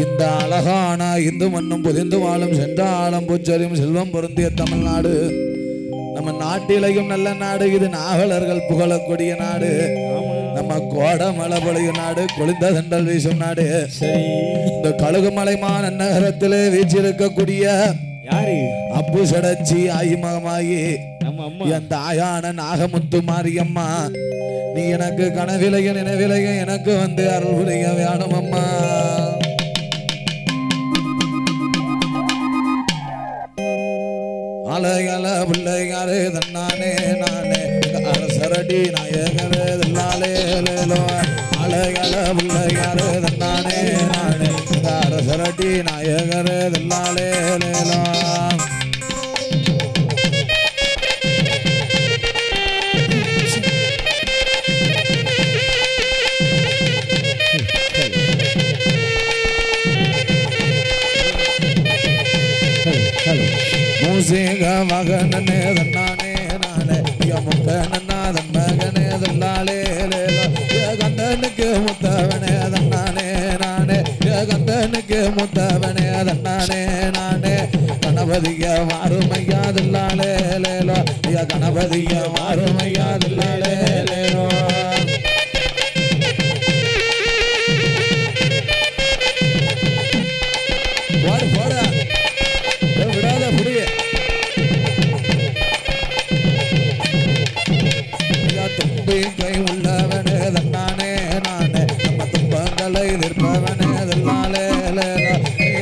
இந்த அழகான இந்து மண்ணும் புதிந்து வாழும் சென்றாலும் பூச்சரியும் செல்வம் பொருந்திய தமிழ்நாடு நம்ம நாட்டிலையும் நல்ல நாடு. இது நாவலர்கள் புகழக்கூடிய நாடு. நம்ம கோடமலை பொழியும் நாடு, குளிர்ந்த சென்றல் வீசும் நாடு. இந்த கழுகுமலைமான நகரத்திலே வீச்சிருக்கக்கூடிய யாரு அப்பு சடச்சி ஆயிமகமாயி என் தாயான நாகமுத்து மாரியம்மா, நீ எனக்கு கனவிலையும் நினைவிலையும் எனக்கு வந்து அருள் புரிய வேணும் அம்மா. அலைகள பிள்ளைகாரே தன்னானே நானே அரசரடி நாயகரே லேலோ. அலைகள பிள்ளைகாரே தன்னானே நானே அரசரடி நாயகரே லேலோ. மூசிக மகனே தன்னானே நானே முத்தனாதன் மகனே தன்னாலே கந்தனுக்கு முத்தவனே தன்னானே நானே கந்தனுக்கு முத்தவனே தன்னானே நானே கணபதிய மாறுமையாதில்லாலே லேலோ கணபதிய மாறுமையாதில்லாலே லேலோ. தும்பிக்கை உள்ளவனே தன்னானே நானே நம்ம துன்பங்களை நிற்பவனே தன்னாலே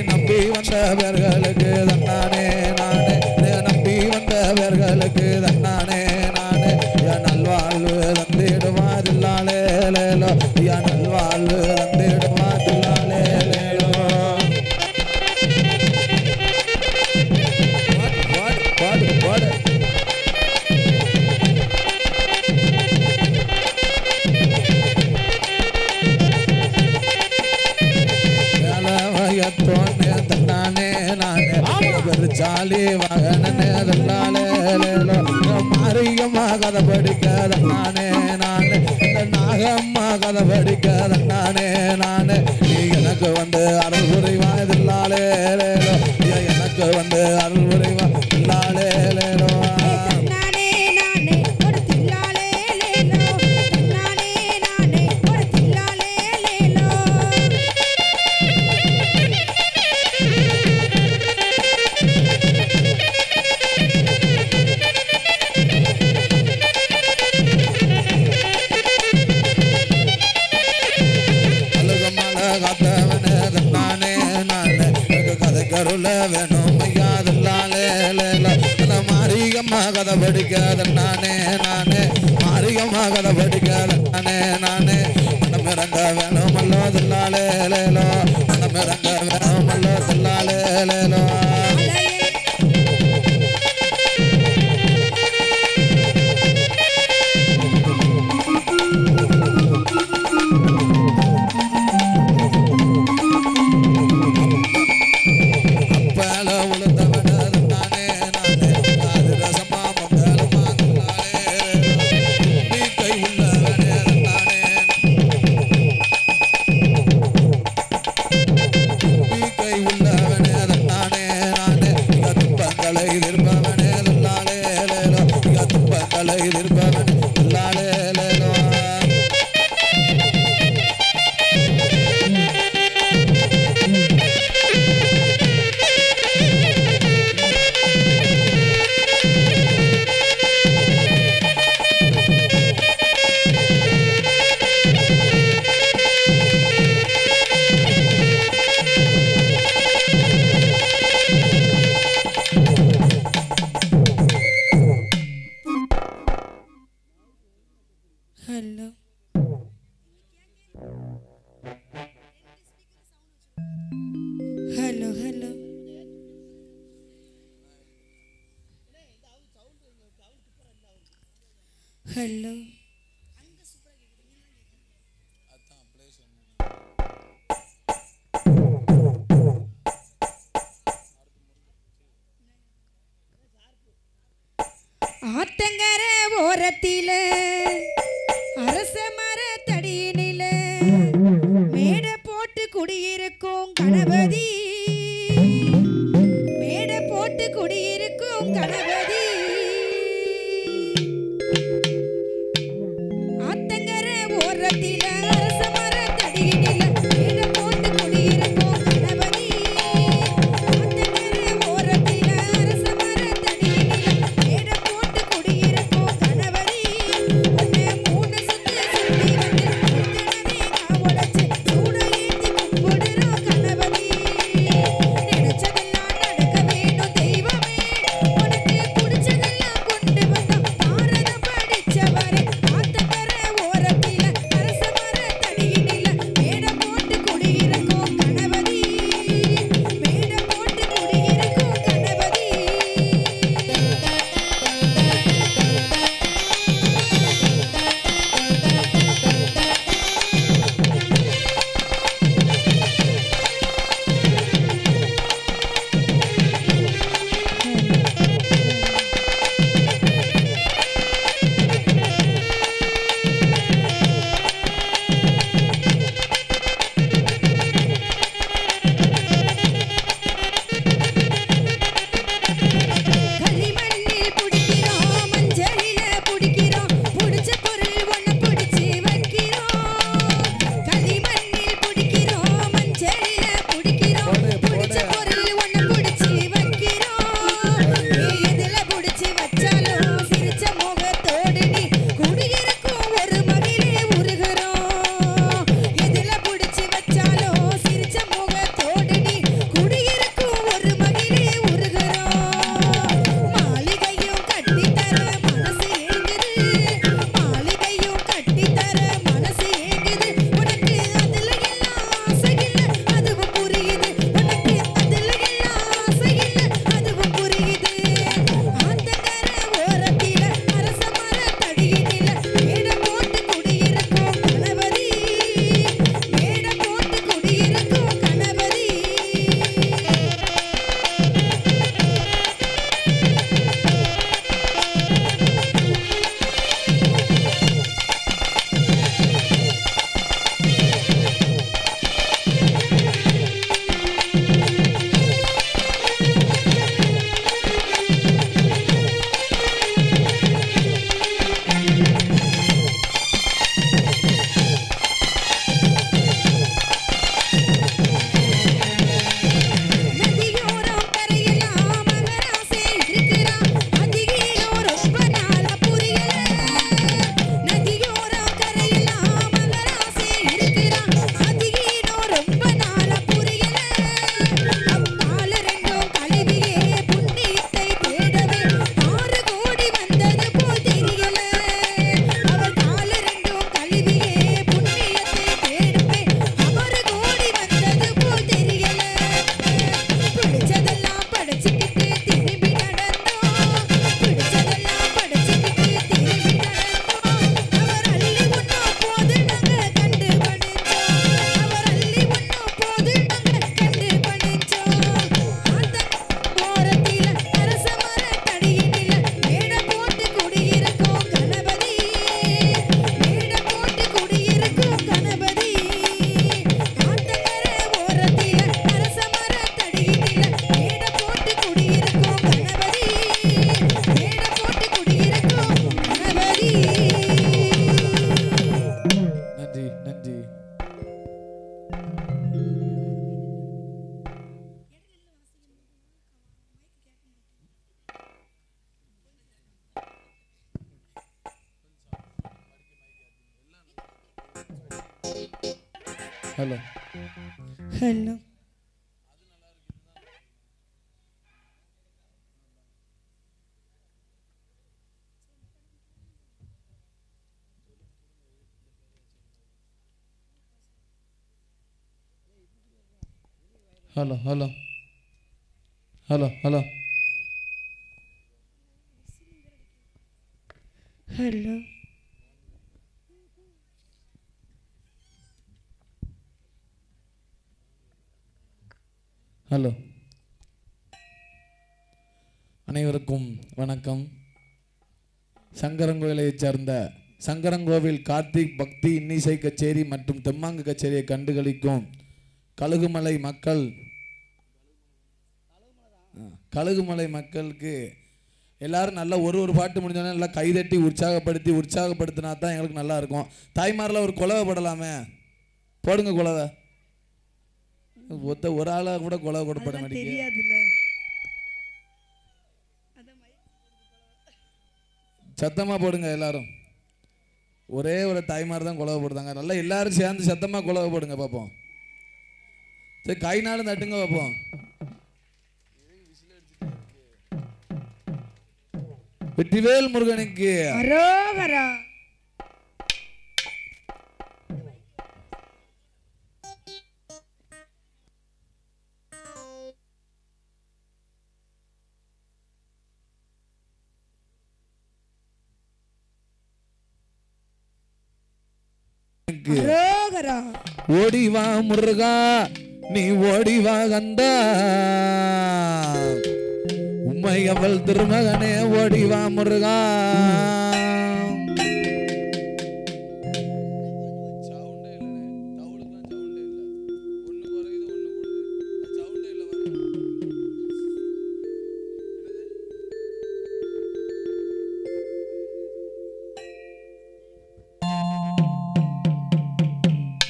நம்பி வந்தவர்களுக்கு தன்னானே நானே நம்பி வந்தவர்களுக்கு தன்னானே நானே நல்வாழ்வு தந்திடுவாதில்லாலே லேலோ நல்வாழ்வு தந்திடுவாதில்லாலே லேலோ. பாடு பாடு தன்னானே நானே சாலி மகனே தன்னாலே மாரியம்மா கதை படிக்க தன்னானே நானே நாகம்மா கதை படிக்க தன்னானே நானே நீ எனக்கு வந்து அருள் புரிவா இதில்லாலே லேலோ எனக்கு வந்து அருள் புரிவா இல்லாலே லேலோ. மாரியம்மா கதை படிக்காத நானே நானே மாரியம்மா கதை படிக்காத நானே நானே மனமிறங்க வேணுமல்லோ Thillale லேலோ மனமிறங்க வேணுமல்லோ Thillale லேலோ. Hello hello hello hello ஆத்தங்கர ஓரத்திலே அரச மரத்தடியினிலே மேடை போட்டு குடியிருக்கும் கணவன் hello hello hello hello hello hello hello hello அனைவருக்கும் வணக்கம். சங்கரங்கோவிலைச் சேர்ந்த சங்கரங்கோவில் கார்த்திக் பக்தி இன்னிசை கச்சேரி மற்றும் தெம்மாங்கு கச்சேரியை கண்டுகளிக்கும் கழுகுமலை மக்களுக்கு எல்லாரும் நல்லா ஒரு பாட்டு முடிஞ்சோன்னா நல்லா கைதட்டி உற்சாகப்படுத்தினா தான் எங்களுக்கு நல்லா இருக்கும். தாய்மாரில் ஒரு குலவை போடலாமே, போடுங்க குலவை. ஒரு ஆளா கூட குலவை கொடுப்பட மாட்டேங்குது. சத்தமா போடுங்க எல்லாரும். ஒரே ஒரு தாய்மார் தான் குலவை போடுதாங்க. நல்லா எல்லாரும் சேர்ந்து சத்தமா குலவை போடுங்க பார்ப்போம். சரி, கை நாளும் தட்டுங்க பார்ப்போம். வெற்றிவேல் முருகனுக்கு அரோகரா. அரோகரா. ஓடிவா முருகா நீ ஓடிவா கந்தா, உம்மை அவள் திருமகனே ஓடிவா முருகா.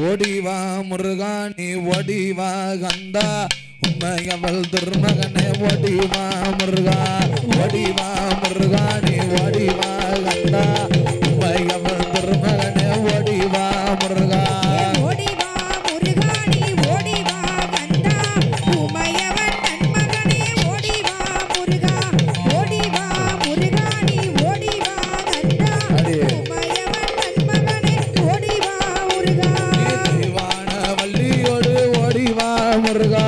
ஓடிவா முருகா நீ ஓடிவா கந்தா, உம்மை அவள் திருமகனே ஓடிவா முருகா. ஓடிவா முருகா நீ ஓடிவா கந்தா, உம்மை அவள் திருமகனே ஓடிவா முருகா. ஓடிவா முருகா நீ ஓடிவா கந்தா, உமையவன் தன்மகனே ஓடிவா முருகா. ஓடிவா முருகா நீ ஓடிவா கந்தா, உமையவன் தன்மகனே ஓடிவா முருகா. தெய்வான வள்ளியோடு ஓடிவா முருகா.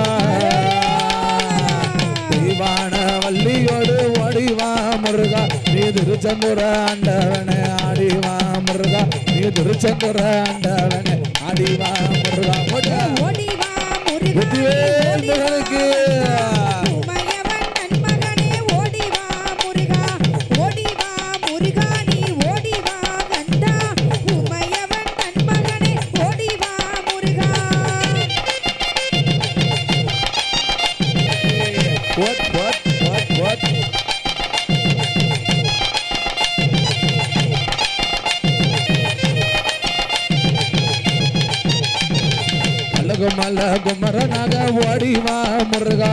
தெய்வான வள்ளியோடு ஓடிவா முருகா. நீ திருச்செந்தூர ஆண்டவனே ஆடிவா முருகா. நீ திருச்செந்தூர ஆண்டவனே ஆடிவா முருகா. ஓடிவா முருகா வெற்றிவேல் முருகனுக்கு உமையவன் தன்மகனே ஓடிவா முருகா. ஓடிவா முருகா நீ ஓடிவா கந்தா, உமையவன் தன்மகனே ஓடிவா முருகா. what? அழகுமல குமரனாக ஓடிவா முருகா.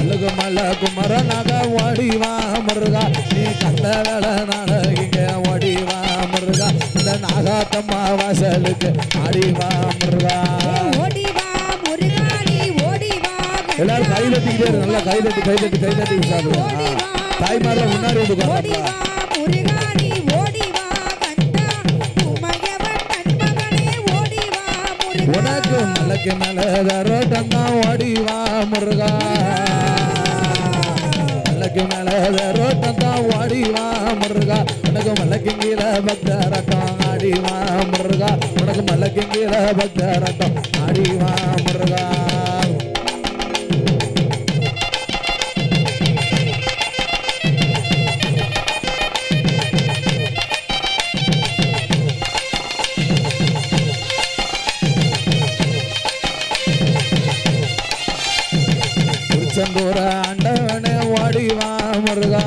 அழகுமல குமரனாக ஓடிவா முருகா. நீ கந்த வேலை நாட இங்க ஓடிவா முருகா. இந்த நாகாத்தம்மா வாசலுக்கு ஆடிவா முருகா. ஓடிவா முருகா நீ ஓடிவா கந்தா, எல்லாரும் கை தட்டிக்கிட்டே இருக்கு. நல்லா கை தட்டி சாப்பிடுங்க. தாய்மார முன்னாடி வந்து ஓடிவா முருகா நீ ஓடிவா கந்தா, உமையவன் தன்மகனே ஓடிவா முருகா. உனக்கு மலைக்கு மேல தரோட்டம் தான் ஓடிவா முருகா. மலைக்கு மேல தரோட்டம் தான் ஓடிவா முருகா. உனக்கு மலைக்கு கீழே பக்தரட்டம் ஆடிவா முருகா. உனக்கு மலைக்கு கீழே பக்தரட்டம் ஆடிவா முருகா. திருச்செந்தூர ஆண்டவனே ஓடிவா முருகா.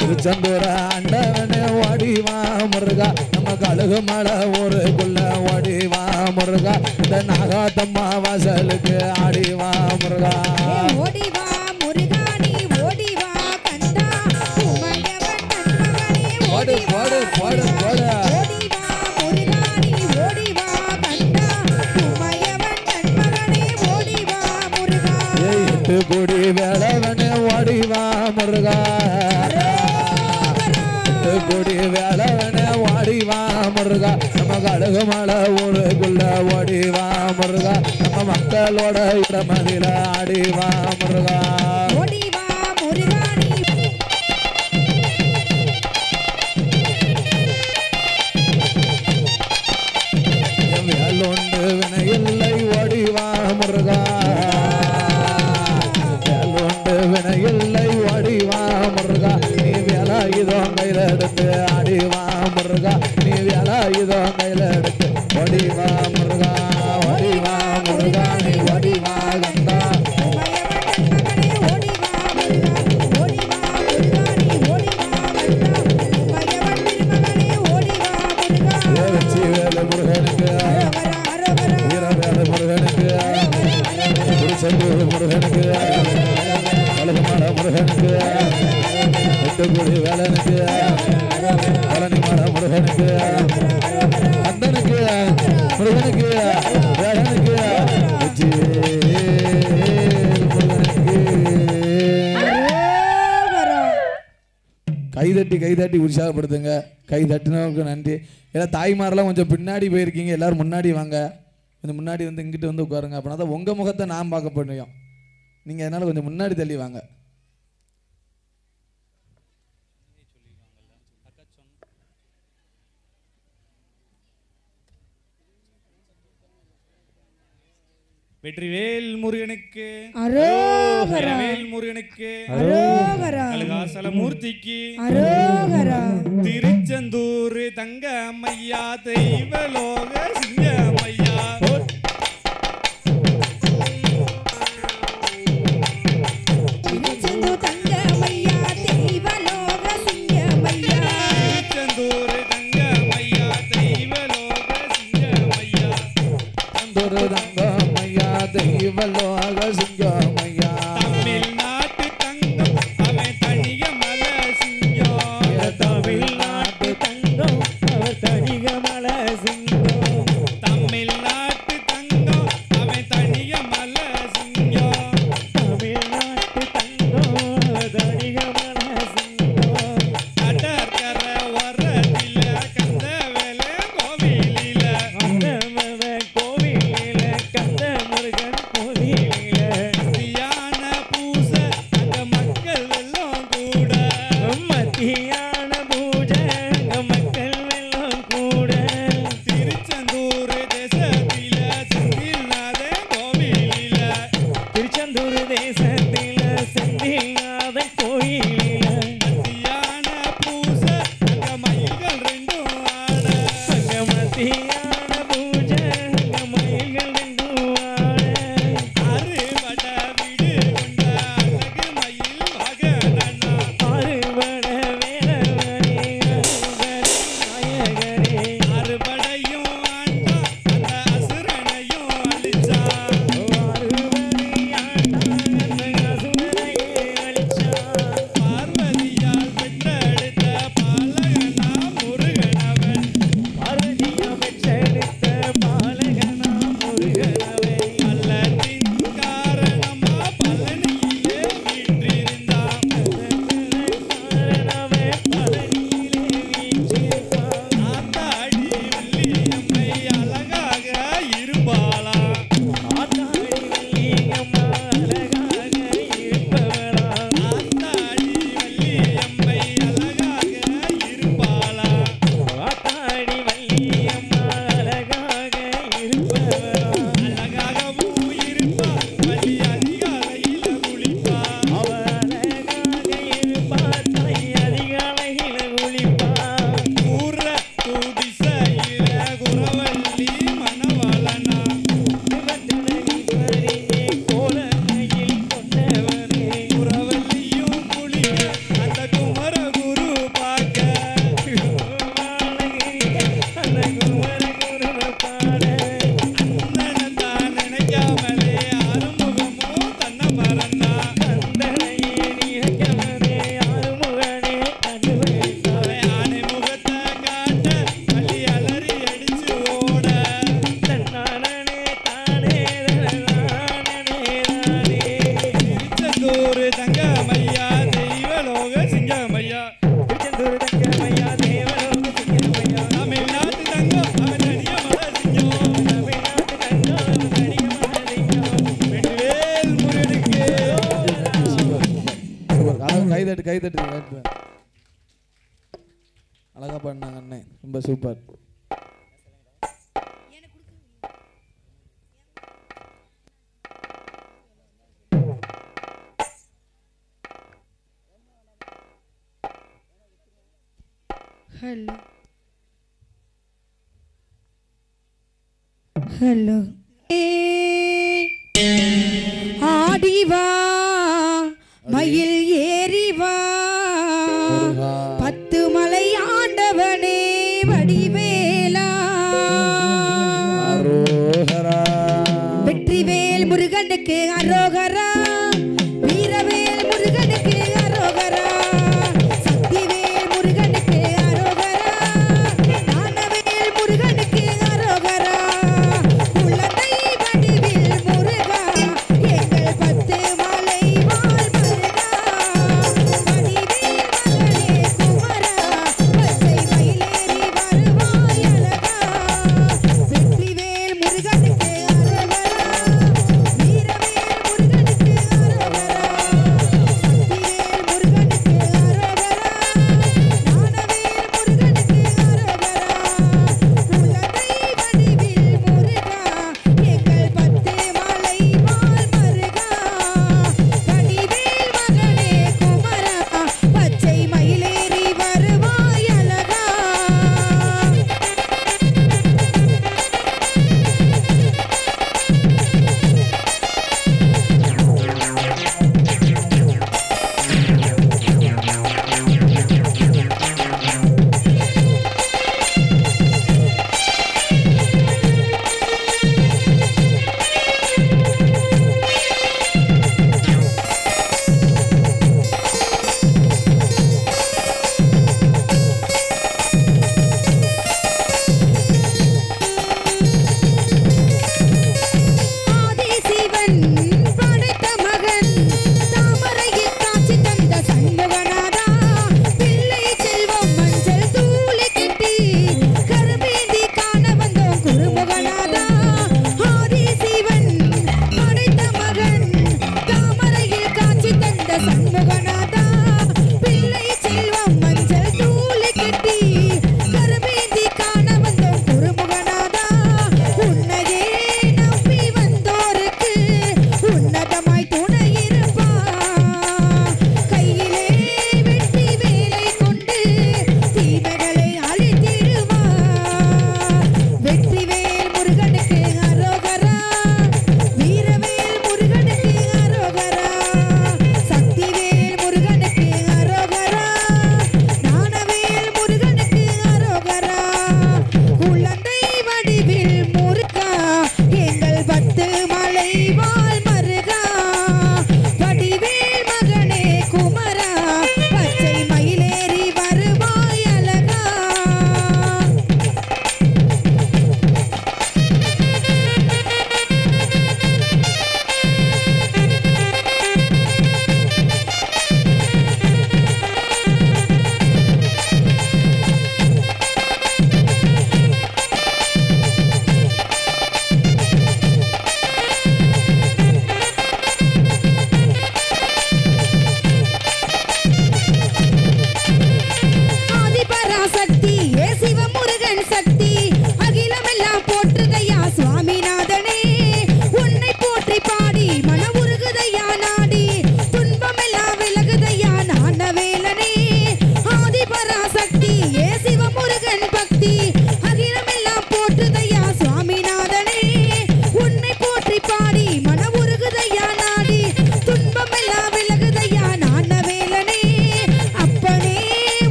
திருச்செந்தூர ஆண்டவனே ஓடிவா முருகா. நம்ம கழுகு மலை ஊருக்குள்ள ஓடிவா முருகா. இந்த நாகாத்தம்மா வாசலுக்கு ஆடிவா முருகா. ஓடிவா முருகா நீ ஓடிவா கந்தா, உமையவன் தன்மகனே போடு ஓடிவா போடு போடு போடு. ஓடிவா முருகா முருகா நம்ம கழுகு மலை ஊருக்குள்ள ஓடிவா முருகா நம்ம மக்களோட இடமதில ஆடிவா முருகா ஓடிவா முருகாணி வேலோண்டு வினையில்லை ஓடிவா முருகா வேலோண்டு வினையில்லை ஓடிவா முருகா நீ வேலை இதோ கையில எடுத்து ஆடிவா முருகா நீ வேலை இதோ கையில எடுத்து ஓடிவா முருகா ஓடிவா முருகா நீ ஓடிவா கந்தா முருகனுக்கு வீரவேல முருகனுக்கு திருச்செந்தூர் முருகனுக்கு கழுகுமலை முருகனுக்கு வெட்டுக்குடி வேலனுக்கு பழனிமலை முருகனுக்கு கந்தனுக்கு முருகனுக்கு வேலனுக்கு கைதட்டி உற்சாகப்படுத்துங்க. கை தட்டினவங்களுக்கு நன்றி. ஏன்னா தாய்மாரெல்லாம் கொஞ்சம் பின்னாடி போயிருக்கீங்க, எல்லாரும் முன்னாடி வாங்க, கொஞ்சம் முன்னாடி வந்து இங்கிட்டு வந்து உட்காருங்க. அப்படின்னா தான் உங்கள் முகத்தை நான் பார்க்க முடியும். நீங்கள் அதனால் கொஞ்சம் முன்னாடி தள்ளி வாங்க. வெற்றிவேல் முருகனுக்கு அரோகரா, வேல் முருகனுக்கு அரோகரா, கழுகாசல மூர்த்திக்கு அரோகரா, திருச்செந்தூர் தங்க அம்மையா தெய்வலோக சிங்கமையா திருச்செந்தூர் தங்கமையா தெய்வலோக சிங்கமையா, திருச்செந்தூர் தங்க அம்மையா தெய்வலோக சிங்கமையா தெய்வலோக சிங்கமையா தமிழ்நாட்டு தங்கம் அவன் தனிய மல சிங்கம் தமிழ்நாட்டு தங்கம் அவர் தனிக மல சிங்கம் தமிழ்நாட்டு தங்கம் அவன் தனிய மல சிங்கம் தமிழ்நாட்டு தங்கம் அவர் தனிக மல சிங்கம் கடற்கர வரத்தில கந்தவேல கோவிலில கந்தமவ கோவிலில கந்த முருகன் கோவிலில தியான பூச அந்த மக்கள் எல்லாம் கூட மத்தியான பூஜை அங்க மக்கள் எல்லாம் கூட திருச்செந்தூர் தேசத்தில செந்தில்நாத கோவிலில திருச்செந்தூர் தேசத்தில செந்தில்நாத கோயிலில தியான பூச அந்த மயில்கள் ரெண்டும் ஆட அங்க மத்தியான பூஜை அங்க மயில்கள் ரெண்டும் ஆட அறுவட விடு கொண்ட அழகு மயில் மகனண்ணா அறுவட வேலவனே நாயகரே அறுபடையும் ஆண்டா அந்த அசுரனையும் அழிச்சான் பார்வதியால் பெற்றெடுத்த பாலகனா முருகனவன் பல்லத்தின் காரணமா பழனியிலே வீற்றிருந்தான் ஆத்தாடி வள்ளியம்மை அழகாக இருப்பாளா ஆத்தாடி வள்ளியம்மை அழகாக இருப்பாளா அழகாகவும் இருப்பா வள்ளி அதிகாலையில குளிப்பா கூற துதிசையில குறவள்ளி மணவாளனா குறவள்ளியும் குளிக்க அந்த குமர குரு பார்க்க அண்ணன் தான் நினைக்காமலே அறுமுகமோ தன்னை மறந்தா ஆனை முகத்தை காட்ட வள்ளி அலறி அடிச்சு ஓட திருச்செந்தூர் தங்கமையா தெய்வலோக சிங்கமையா தமிழ்நாட்டு ரொம்ப சூப்பர். ஹலோ ஹலோ ஆடிவா மயில் ஏறிவா பத்து மலை ஆண்டவனே வடிவேலா அரோகரா வெற்றிவேல் முருகனுக்கு அரோகரா வீரவேல் முருகனுக்கு அரோகரா சக்திவேல் முருகனுக்கு அரோகரா ஞானவேல் முருகனுக்கு அரோகரா குழந்தை வடிவில் முருகா எங்கள் பத்து மலை வாழ் முருகா வடிவேல் மகனே குமரா பச்சை மயிலேறி வருவாய் அழகா வெற்றிவேல் முருகனுக்கு அரோகரா வீரவேல் முருகனுக்கு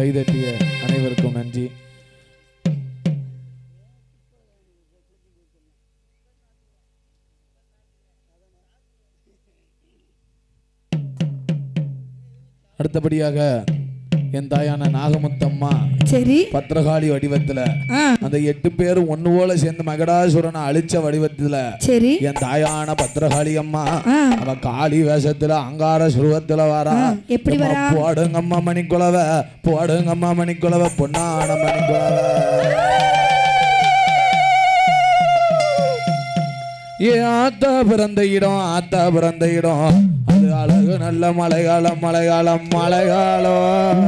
கைதட்டிய அனைவருக்கும் நன்றி. அடுத்தபடியாக என் தாயான நாகமுத்தம்மா சரி பத்திரகாளி வடிவத்துல அந்த 8 பேரும் ஒண்ணு போல சேர்ந்து மகடாசுரனை அழிச்ச வடிவத்துல சரி என் தாயான பத்திரகாளி அம்மா அவ காளி வேஷத்துல அங்கார சுருவத்துல வரா. எப்படி வரா? போடுங்கம்மா மணிக்குளவ, போடுங்கம்மா மணிக்குளவ, பொன்னான மணிக்குளவ. ஏ ஆத்தா பிறந்த இடம், ஆத்தா பிறந்த இடம், அது அழகு நல்ல மலையாளம், மலையாளம், மலையாளம்.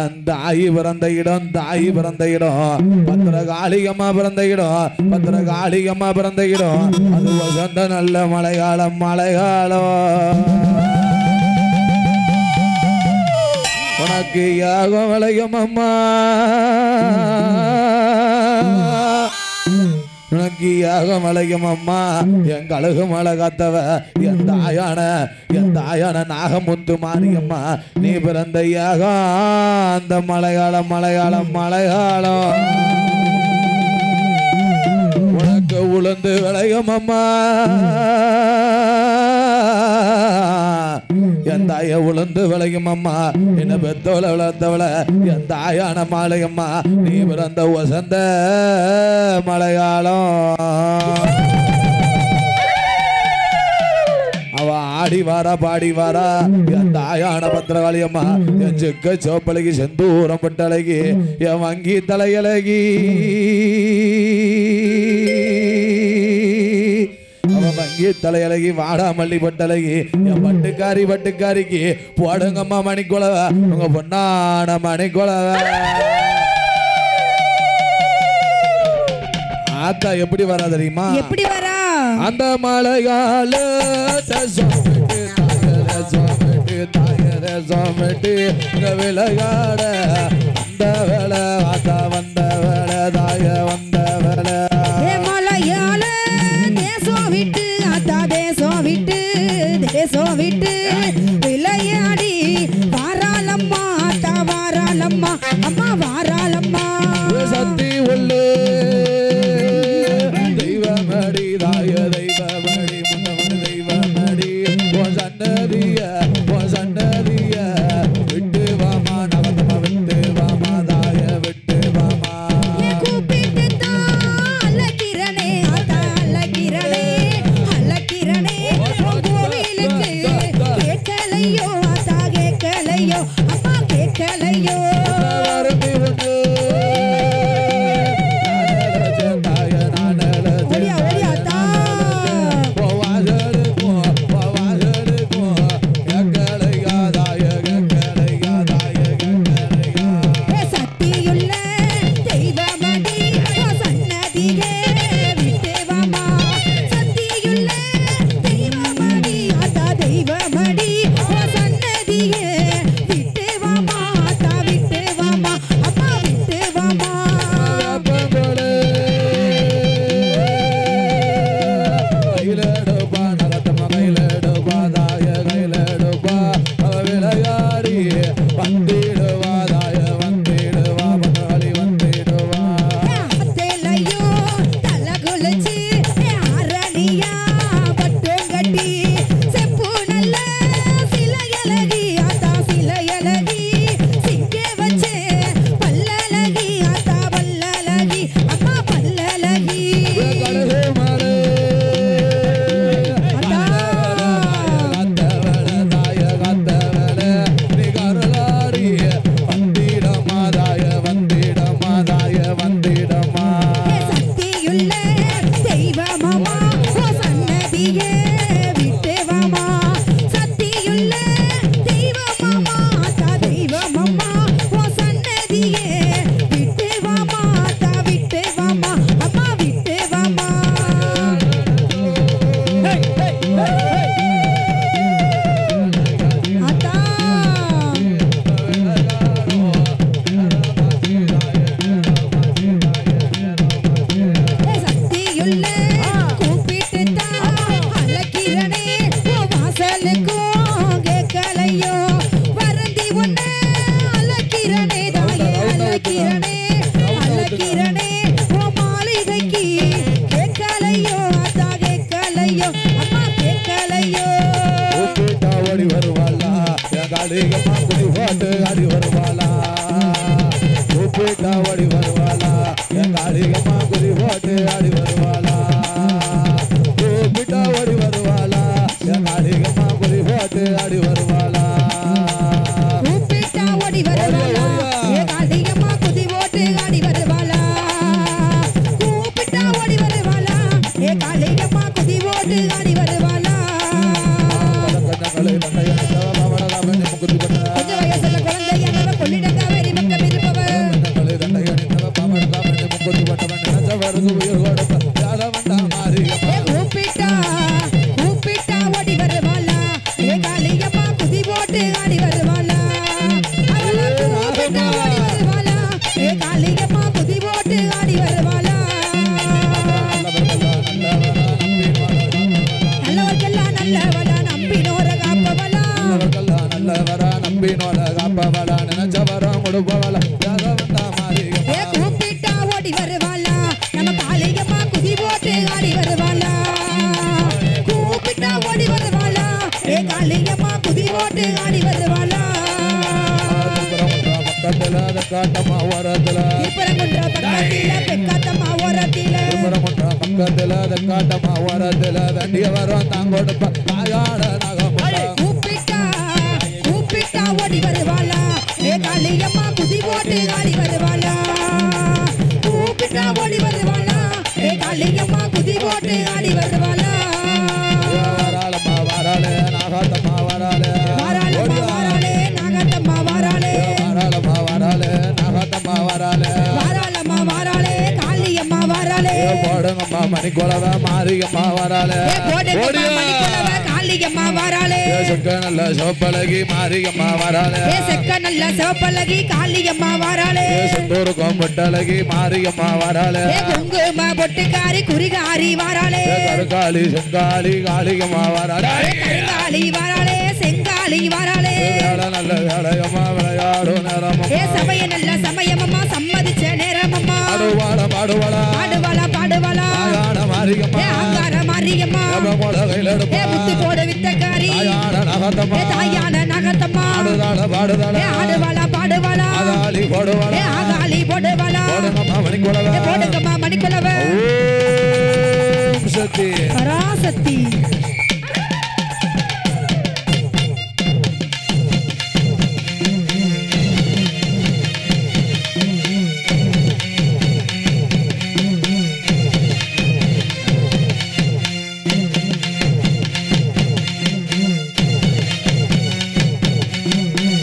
என் தாயி பிறந்த இடம், தாயி பிறந்த இடம், பத்திரகாளியம்மா பிறந்த இடம், பத்திரகாளியம்மா பிறந்த இடம், அது வசந்த நல்ல மலையாளம், மலையாளம். உனக்கு யாகம் விளையும் அம்மா, உனக்கு யாகம் விளையும் அம்மா, எங்க அழகு மலை காத்தவ என் தாயான நாகமுத்து மாரியம்மா, நீ பிறந்த யாகம் அந்த மலையாளம், மலையாளம், மலையாளம். உனக்கு உளுந்து விளையும் அம்மா, என் தாய உளுந்து விளையும் அம்மா, என்ன பெத்தவள வளர்த்தவள என் தாயான மாலையம்மா, நீ பிறந்த வசந்த மலையாளம். அவ ஆடி வாரா பாடி வாரா என் தாயான பத்திரகாளியம்மா, என் செக்க சோப்பழகி செந்தூரம் பட்டழகி என் வங்கி தலையழகி, வங்கி தலையழகி வாடாமல்லி பட்டழகி என் பட்டுக்காரி, பட்டுக்காரிக்கு போடுங்கம்மா மணிக்குளவ, உங்க பொன்னான மணிக்குளவ. ஆத்தா எப்படி வரா தெரியுமா? எப்படி வரா? அந்த மலையாள தாயரே விளையாட அந்த வேலை ஆத்தா வந்த வேலை தாய வந்த வேலை. மலையாள தேசம் விட்டு ஆத்தா தேசம் விட்டு தேசம் விட்டு விளையாடி வாராளம்மா, ஆத்தா வாராளம்மா, அம்மா வாராளம்மா. சக்தி உள்ளே தெய்வமடி தாய தெய்வமடி முன்னவன் தெய்வமடி, சன்னதிய விட்டு வாமா நவத்தமா, விட்டு வாமா தாய விட்டு வாமா. கூப்பிட்டு தான் காளிகம்மா குடி போட்டு ஆடி வருவாளா கூப்பிட்டா ஓடி வருவாளா என் காளிகம்மா குடி போட்டு ஆடி வருவாளா கூப்பிட்டா ஓடி வருவாளா என் காளிகம்மா குடி போட்டு ஆடி வருவாளா கூப்பிட்டா ஓடி வருவாளா என் காளிகம்மா குதி போட்டு ஆடி வருவாளா கூப்பிட்டா ஓடி வருவாளா என் காளிகம்மா குதி போட்டு ஆடி வருவாளா கொஞ்சம் வயசுல குழந்தையானவ கொள்ளிடங்க வெறி பக்கம் இருப்பவ கூப்பிட்டா கூப்பிட்டா ஓடி வருவாளா என் காளிகம்மா குதி போட்டு ஆடி வருவாளா கூப்பிட்டா ஓடி வருவாளா என் காளிகம்மா குதி போட்டு ஆடி வருவாளா நல்லவர்க்கெல்லாம் நல்லவளா நம்பினோர காப்பவளா நல்லவரா நம்பினோர காப்பவளா நினைச்சவரா கொடுப்பவளா கூப்பிட்டா ஓடி வருவாளா நம்ம காளிகம்மா குதி போட்டு ஆடி வருவாளா கூப்பிட்டா ஓடி வருவாளா ஏ காளிகம்மா குதி போட்டு ஆடி வருவாளா பக்கத்துல காட்டமா ஓரத்துல திருப்பரங்குன்ற பக்கத்தில பெக்காத்தம்மா ஓரத்தில பக்கத்துல காட்டமா ஓரத்துல வேண்டிய வரும் தான் கொடுப்ப தாயாட கூப்பிட்டா கூப்பிட்டா ஓடி வருவாளா ஏ காளிகம்மா குதி போட்டு ஆடி வருவாளா கூப்பிட்டா ஓடி வருவாளா ஏ காளிகம்மா குதி போட்டு ஆடி வருவாளா வராளம்மா வராளே நாகாத்தம்மா வராளே வாராளம்மா வாராளே நாகத்தம்மா வாராளே வராளம்மா வராளே நாகாத்தம்மா வராளே வாராளம்மா வாராளே காளியம்மா வாராளே போடுங்கம்மா மணிக்குளவ மாரியம்மா வராளே போடுங்கம்மா மணிக்குளவ காளியம்மா வாராளே செக்க நல்ல சோப்பழகி மாரியம்மா வராளே செக்க நல்ல சிவப்பழகி காளியம்மா வாராளே செந்தூர் கோம்பட்டழகி மாரியம்மா வராளே குங்கும பொட்டுக்காரி குறிகாரி வாராளே கருக்காளி செங்காளி காளிகம்மா வராளே கருங்காளி வாராளே செங்காளி வாராளே வேலை நல்ல வேலையம்மா விளையாடும் நேரமம்மா சமய நல்ல சமயமம்மா சம்மதிச்ச நேரமம்மா பாடுவாளா பாடுவாளா பாடுவாளா பாடுவாளா ஆயான மாரியம்மா ஆங்கார மாரியம்மா போல கையில் எடுப்பா முத்து போட வித்தக்காரி தாயான நகத்தம்மா தாயான நகத்தம்மா பாடுதாள பாடுதாள ஆடுவாளா பாடுவாளா ஆதாளி போடுவாளா ஆகாளி போடுவாளா போடுங்கம்மா மணிக்குளவ போடுங்கம்மா மணிக்குளவ ஓம் சக்தி பராசக்தி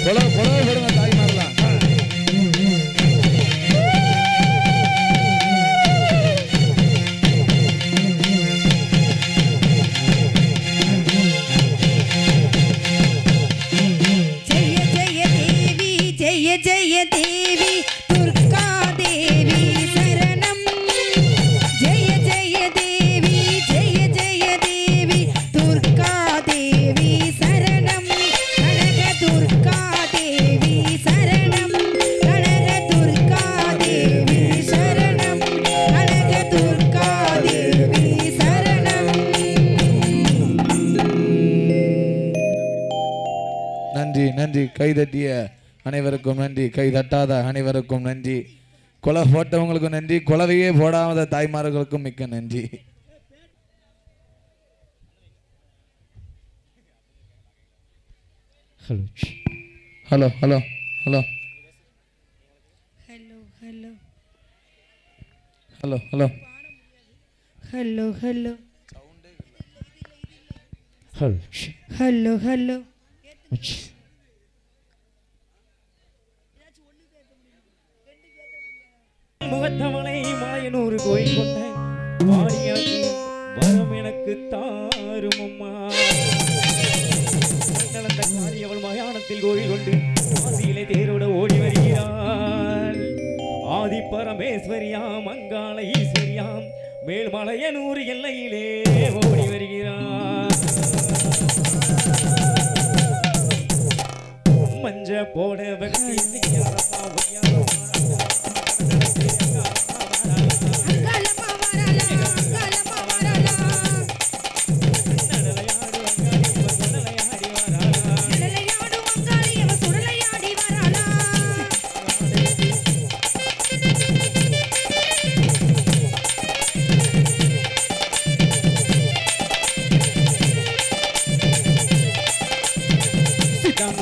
போடுங்க தாய்மாரெல்லாம் जय जय देवी दुर्गा देवी शरणम जय जय देवी दुर्गा देवी शरणम कनक दुर्गा देवी शरणम कनक दुर्गा देवी शरणम कनक दुर्गा देवी शरणम நன்றி நன்றி கைதட்டிய அனைவருக்கும் நன்றி கை தட்டாத அனைவருக்கும் நன்றி கொலை போட்டவங்களுக்கும் நன்றி கொலவையே போடாத தாய்மார்களுக்கும் மிக்க நன்றி hello hello hello hello hello hello hello hello hello hello hello hello முகத்தமலை மாயனூர் கோயில் கொண்ட மாரியாக்கு வரம் எனக்கு தாருமம்மா நல்லந்த காரியவள் மயானத்தில் கோயில் கொண்டு ஆதியிலே தேரோட ஓடி வருகிறாள் ஆதி பரமேஸ்வரியாம் அங்காள ஈஸ்வரியாம் மேல்மலையனூர் எல்லையிலே ஓடி வருகிறாள் மஞ்ச போட வகை அங்காளம்மா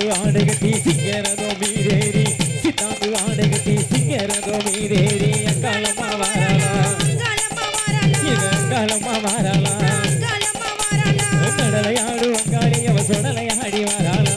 சித்தாங்கு ஆடை கட்டி சிங்கரதோ மீதேறி சித்தாங்கு ஆடை கட்டி சிங்கரதோ மீதேறி அங்காளம்மா வாராளா அங்காளம்மா வாராளா கடலையாடு அங்காளி அவ சொடலையாடி வாராளா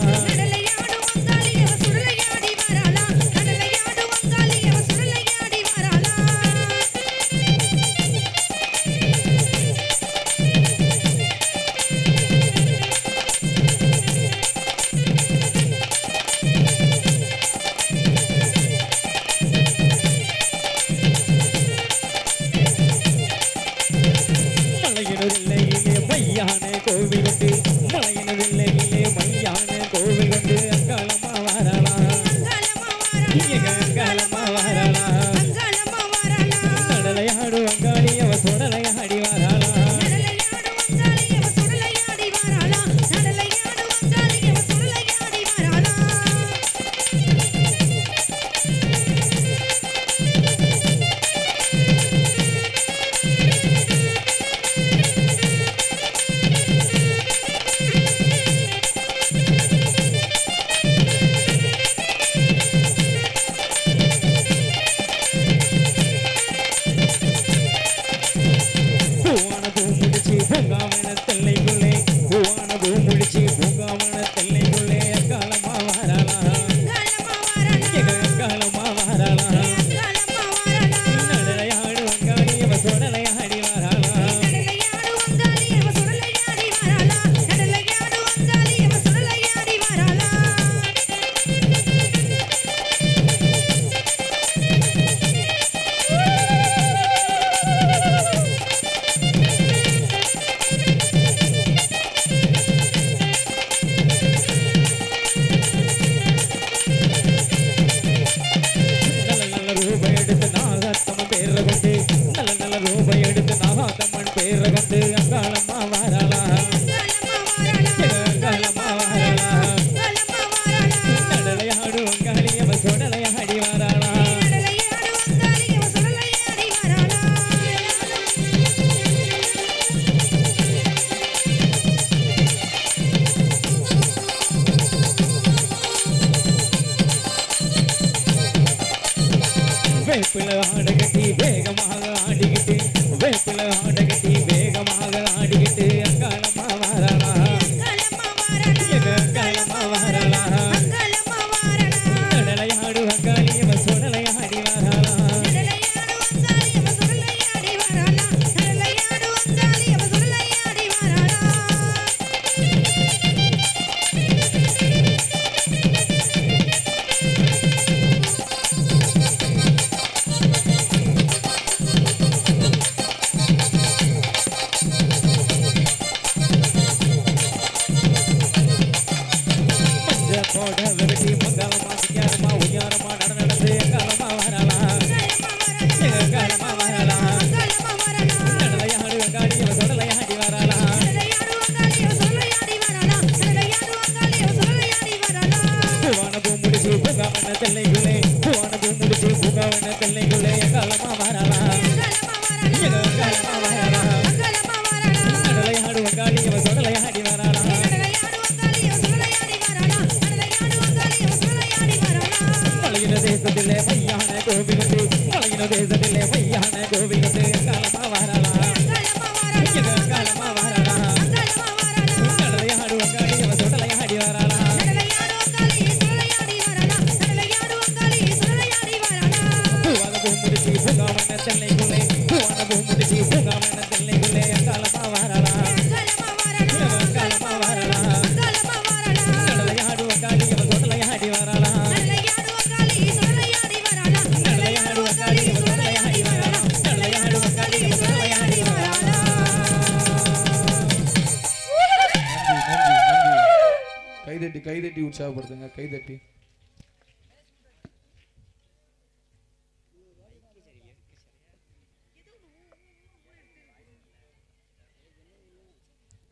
கைதட்டி உற்சாகப்படுத்துங்க கைதட்டி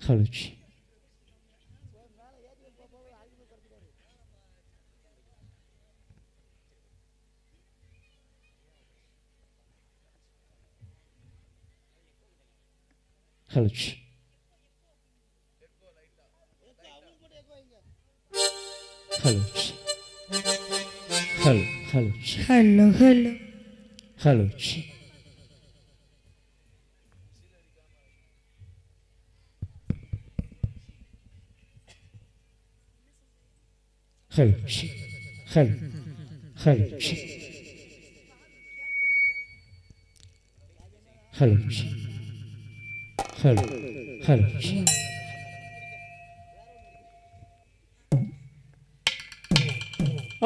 Haluchi. Haluchi. Hello hello hello hello hello hello hello hello hello hello hello hello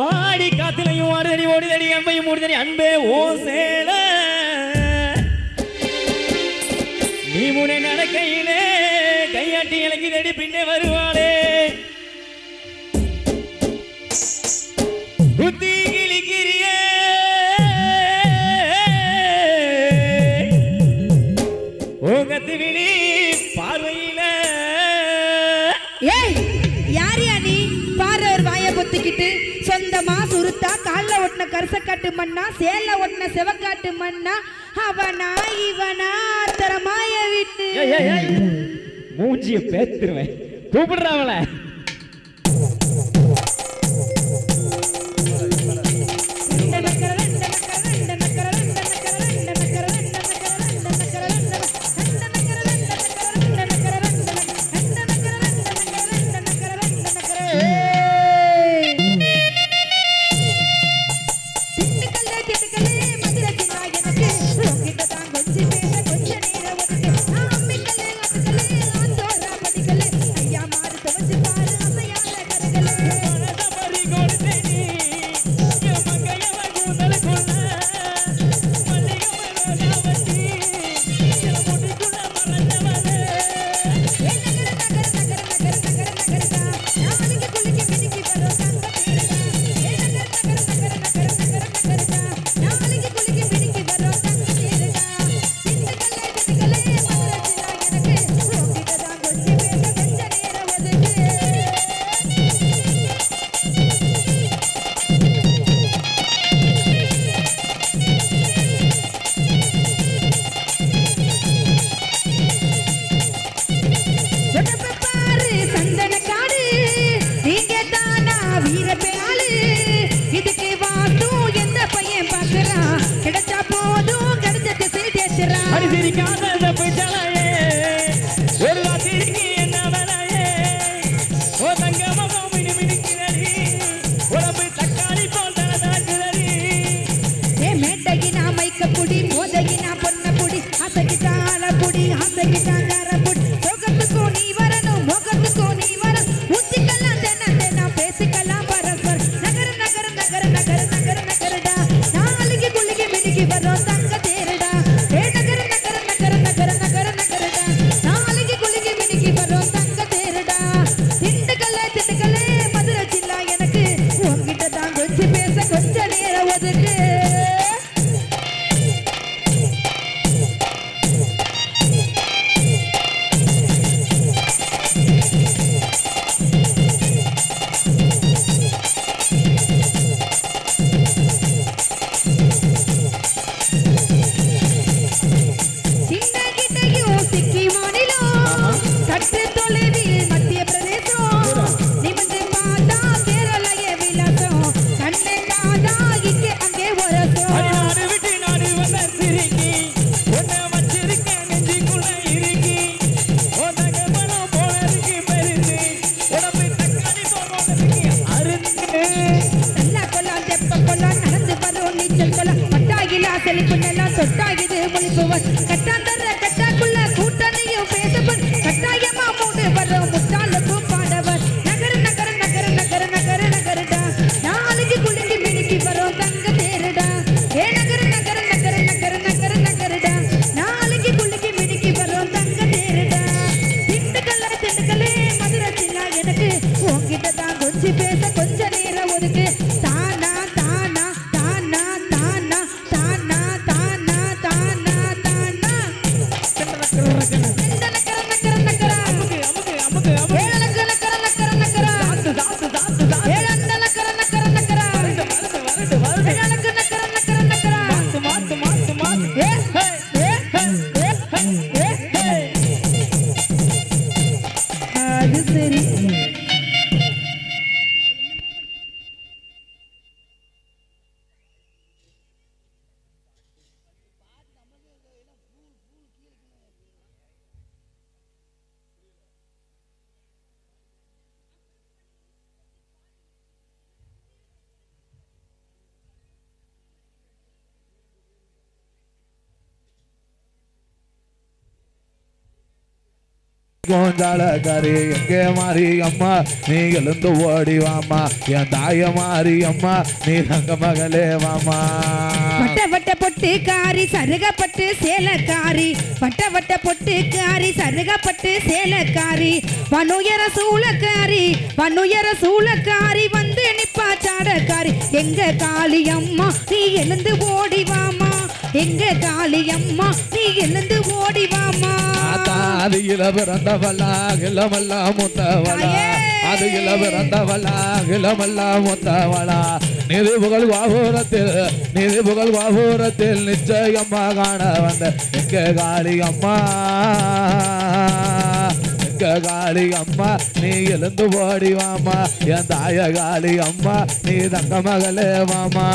ஆடி காத்துலையும் ஆடுதடி ஓடுதடி அன்பையும் மூடுதடி அன்பே ஓ சேல நீ முனை நடக்கையிலே கையாட்டி இலங்கிதடி பின்னே வருவாளே புத்தி கிளிக்கிறியே ஓகத்து விழி பார்வையில ஏய் யாரியா நீ பாரு ஒரு வாயை பொத்திக்கிட்டு சொந்தமா சுருத்தா கால்ல ஒட்டின கரிசக்காட்டு மண்ணா சேல ஒட்டின செவக்காட்டு மண்ணா அவனா இவனா தரமாய விட்டு மூஞ்சிய பேத்துருவேன் கூப்பிடுறாவல ஜாலக்காரி எங்கே மாறி அம்மா நீ எழுந்து ஓடி வாமா என் தாய மாறி அம்மா நீ தங்க மகளே வாமா வட்ட வட்ட பொட்டுக்காரி சருகப்பட்டு சேலக்காரி வட்ட வட்ட பொட்டுக்காரி சருகப்பட்டு சேலக்காரி வனுயர சூளக்காரி வந்து நிப்பா சாடக்காரி எங்க காளி அம்மா நீ எழுந்து ஓடி வாமா எங்க காளி அம்மா நீ எழுந்து ஓடி வாமா அதில பிறந்தவளா கிளமல்லா முத்தவளா அதில பிறந்தவளா கிளமல்லா முத்தவளா நிதி புகழ் வாபூரத்தில் நிச்சயமா காண வந்த எங்க காளி அம்மா எங்க காளி அம்மா நீ எழுந்து ஓடி வாமா என் தாய காளி அம்மா நீ தங்க மகளே வாமா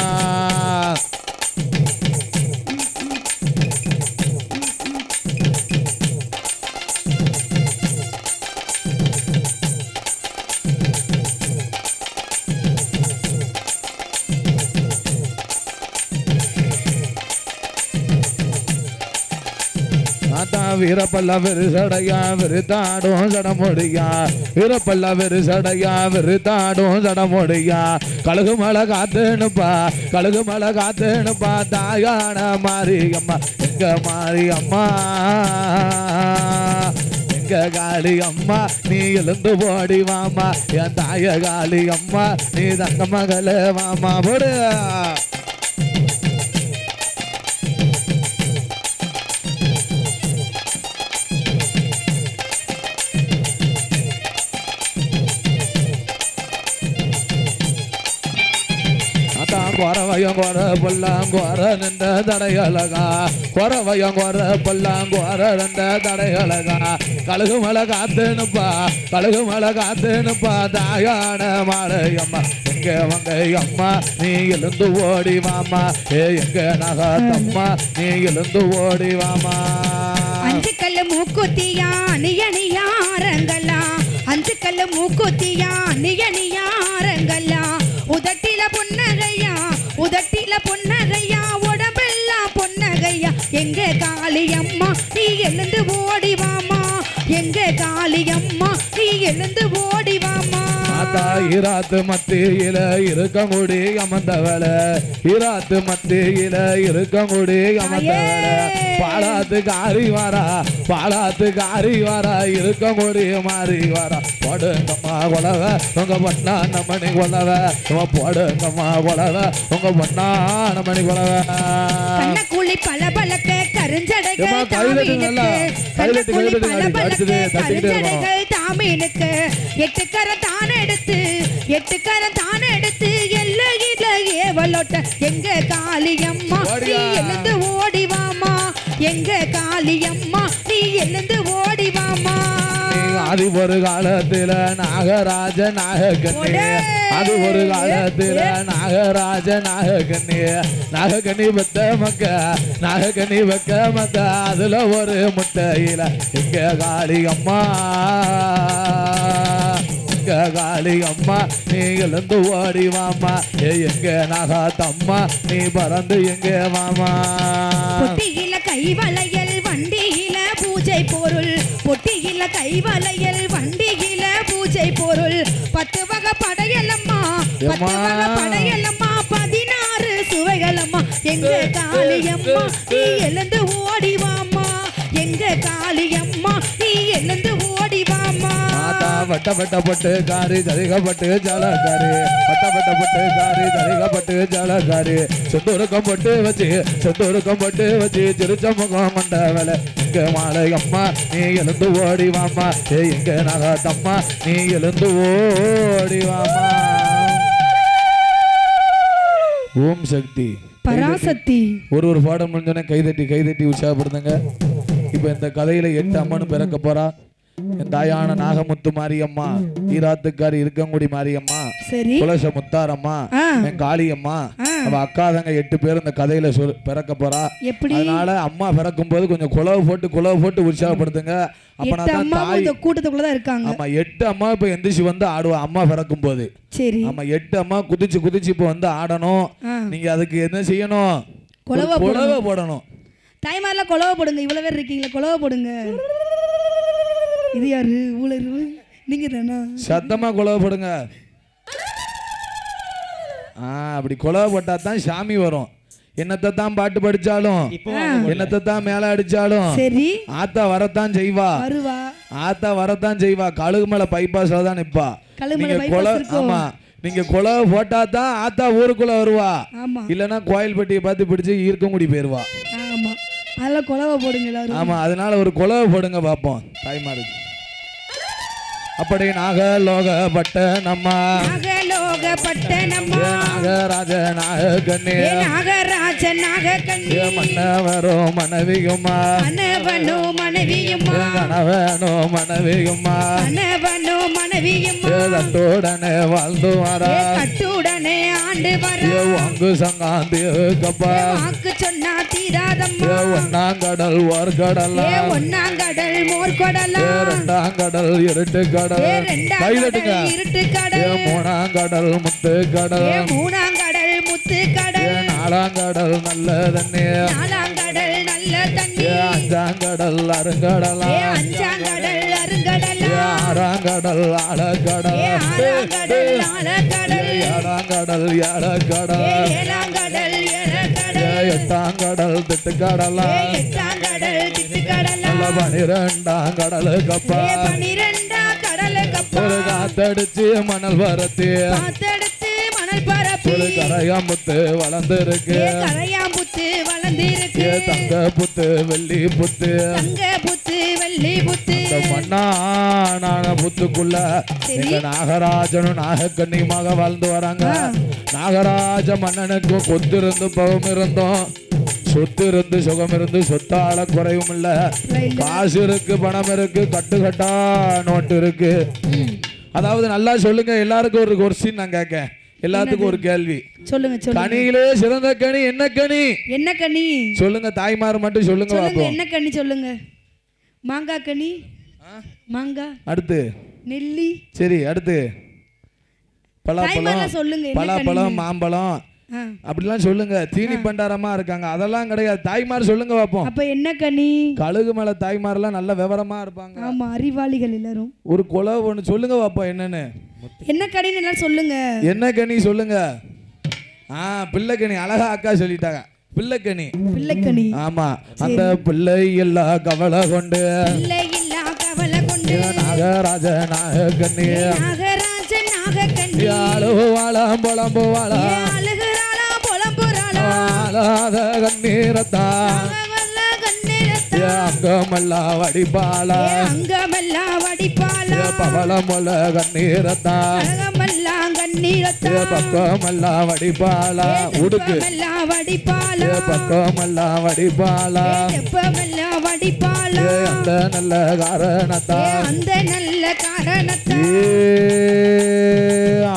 வீரப்பல்ல விரிசடையா விரித்தாடும் சடமுடியா வீரப்பல்ல விரிசடையா விரித்தாடும் சடமுடியா கழுகு மலை காத்துனுப்பா தாயான மாரியம்மா எங்க மாரியம்மா எங்க காளி அம்மா நீ எழுந்து ஓடி வாமா என் தாய காளி அம்மா நீ தங்க மகளே வாமா போடு கொரவயங்கொர பொல்லாங்கொர நின்ற தடையழகா கொரவயங்கொர பொல்லாங்கொர நின்ற தடையழகா கழுகு மலை காத்துனுப்பா தாயான மாலையம்மா எங்க வங்கையம்மா நீ எழுந்து ஓடி வாமா எங்க நகாத்தம்மா நீ எழுந்து ஓடி வாமா அஞ்சு கல்லு மூக்குத்தியா அணியணியாரங்களா அஞ்சு கல்லு மூக்குத்தியா அணியணியாரங்களா உதட்டில பொன்னகையா உடம்பெல்லாம் பொன்னகையா எங்க காளியம்மா நீ எழுந்து ஓடி வாமா எங்க காளியம்மா நீ எழுந்து ஓடி வாமா ஈராத்து மத்தியில இருக்கங்குடி அமர்ந்தவள ஈராத்து மத்தியில இருக்கங்குடி அமர்ந்தவள பாலாத்து காரி வாரா இருக்கங்குடி மாறி வாரா போடுங்கம்மா கொலவ உங்க பொண்ணான மணி கொலவ போடுங்கம்மா கொலவ உங்க பொண்ணான மணி கொலவ கண்ணக்குழி பளபளக்க கருஞ்சடைகள் தாமீனுக்கு எட்டுக்கரம் தானே எடுத்து எல்லையில ஏவலோட்ட எங்க காளியம்மா நீ எழுந்து ஓடி வாமா எங்க காளியம்மா நீ எழுந்து ஓடி வாமா அது ஒரு காலத்துல நாகராஜ நாகக்கண்ணி அது ஒரு காலத்துல நாகராஜ நாகக்கண்ணி வெக்க மக்க அதுல ஒரு முட்டையில எங்க காளி அம்மா காளி அம்மா நீ எழுந்து ஓடி வாமா எங்க நகாத்தம்மா நீ பறந்து எங்க வாமா பொட்டியில கைவளையல் வண்டியில பூஜை பொருள் பொட்டியில கைவளையல் வண்டியில பூஜை பொருள் 10 வகை படையலம்மா 16 சுவைகளம்மா எங்க காளியம்மா நீ எழுந்து ஓடி வாமா எங்க காளியம்மா நீ எழுந்து ஓடி வாமா வட்ட வட்ட பட்டு காரி ஜரிகப்பட்டு ஜலகாரி வட்ட வட்ட பட்டு காரி ஜரிகப்பட்டு ஜலகாரி சொந்தூருக்கம் பட்டு வச்சு சிரிச்ச முகம் மண்டவள எங்க மாலை அம்மா நீ எழுந்து ஓடி வாமா எங்க நகாத்தம்மா நீ எழுந்து ஓடி வாமா ஓம் சக்தி பராசக்தி ஒரு பாடம் முடிஞ்சோடனே கைதட்டி உற்சாகப்படுத்துங்க. இப்ப இந்த கதையில 8 அம்மனு பிறக்க போறா. என் தாயான நாகமுத்து மாரியம்மா, ஈராத்துக்காரி இருக்கங்குடி மாரியம்மா, குலச முத்தாரம்மா, என் காளியம்மா, அவ அக்காதங்க 8 பேர் இந்த கதையில பிறக்க போறா. அதனால அம்மா பிறக்கும் போது கொஞ்சம் குலவு போட்டு உற்சாகப்படுத்துங்க. கூட்டத்துக்குள்ளதான் இருக்காங்க. ஆமா 8 அம்மா இப்ப எந்திரிச்சு வந்து ஆடுவா. அம்மா பிறக்கும் போது ஆமா 8 அம்மா குதிச்சு இப்ப வந்து ஆடணும். நீங்க அதுக்கு என்ன செய்யணும்? குலவை போடணும். தாய்மார்ல குலவை போடுங்க. இவ்வளவு பேர் இருக்கீங்களா, குலவை போடுங்க. இது யாரு ஊழல் நீங்க தானா சத்தமா குலவை போடுங்க அப்படி குலவை போட்டா தான் சாமி வரும் என்னத்தை தான் பாட்டு படிச்சாலும் என்னத்தை தான் மேல அடிச்சாலும் சரி ஆத்தா வரத்தான் செய்வா வருவா ஆத்தா வரத்தான் செய்வா கழுகு மேல பைபாஸ்ல தான் நிப்பா நீங்க குல ஆமா நீங்க குலவை போட்டா தான் ஆத்தா ஊருக்குள்ள வருவா இல்லன்னா கோயில்பட்டியை பார்த்து பிடிச்சு ஈர்க்கங்குடி போயிருவா ஆமா அதெல்லாம் குலவை போடுங்க எல்லாரும் ஆமா அதனால ஒரு குலவை போடுங்க பாப்போம் தாய்மாருக்கு அப்படி நாகலோகப்பட்ட நம்ம நாகராஜ நாகக்கண்ணே நாகராஜ நாகக்கண்ணே மன்னவரோ மனைவியுமா கணவனோ மனைவியுமா கட்டுடனே வாழ்ந்து வரா கட்டுடனே ஆண்டு வர வாங்கு சங்காந்தி கப்பா வாக்கு சொன்னா தீராதம்மா ஒன்னாங்கடல் ஓர்கடலா ஒன்னாங்கடல் மோர்கடலா ரெண்டாங்கடல் இருட்டு கடல் கையிலட்டுங்க மூணாங்கடல் முத்து கடல் மூணாங்கடல் முத்து கடல் நாலாங்கடல் நல்ல தண்ணி நாலாங்கடல் நல்ல தண்ணி அஞ்சாங்கடல் அருங்கடலா அஞ்சாங்கடல் அருங்கடலா ஆறாங்கடல் ஆழக்கடல் ஆறாங்கடல் ஆழக்கடல் ஏழாங்கடல் ஏழக்கடல் ஏழாங்கடல் ஏழக்கடல் எட்டாங்கடல் திட்டுக்கடலா எட்டாங்கடல் திட்டுக்கடலா 12ஆம் கடல் கப்பா 12ஆம் கடல் கப்பா காத்தடிச்சு மணல் பரத்தி ஒரு கரையாம்புத்து வளர்ந்துருக்கு கரையாம்புத்து வளர்ந்திருக்கு தங்க புத்து வெள்ளி புத்து மண்ணான புத்துக்குள்ள எங்க நாகராஜனும் நாகக்கண்ணியுமாக வாழ்ந்து வராங்க நாகராஜ மன்னனுக்கும் கொத்து இருந்து பகம் இருந்தோம் சொத்து இருந்து சுகம் இருந்து சொத்தால குறையும் இல்ல காசு இருக்கு பணம் இருக்கு கட்டுக்கட்டா நோட்டு இருக்கு அதாவது நல்லா சொல்லுங்க எல்லாருக்கும் ஒரு கொஸ்டின் நான் கேட்க எல்லாத்துக்கும் ஒரு கேள்வி சொல்லுங்க கனியிலே சிறந்த கனி என்ன கனி என்ன கனி சொல்லுங்க தாய்மார் மட்டும் சொல்லுங்க பாப்போம் என்ன கனி சொல்லுங்க மாங்காய் கனி மாங்காய் அடுத்து நெல்லி சரி அடுத்து பலாப்பழம் சொல்லுங்க பலாப்பழம் மாம்பழம் அப்படிலாம் சொல்லுங்க தீனி பண்டாரமா இருக்காங்க அதெல்லாம் கிடையாது தாய்மார் சொல்லுங்க பாப்போம் அப்ப என்ன கனி கழுகு மேல தாய்மாரெல்லாம் நல்ல விவரமா இருப்பாங்க ஆமா அறிவாளிகள் எல்லாரும் ஒரு குலை ஒண்ணு சொல்லுங்க பாப்போம் என்னன்னு என்ன கனின்னு எல்லாம் சொல்லுங்க என்ன கனி சொல்லுங்க பிள்ளைக்கனி அழகா அக்கா சொல்லிட்டாங்க பிள்ளைக்கனி ஆமா அந்த பிள்ளை எல்லா கவலை கொண்டு நாகராஜ நாகக்கண்ணி வாழாம் புலம்பு வாழாத கண்ணீரத்தா அங்கமல்லா வடிபாலா பவளமொல கண்ணீரத்தா பக்கமல்லா வடிபாலா உடுக்கு பக்கமல்லா வடிபாலா அந்த நல்ல காரணத்தா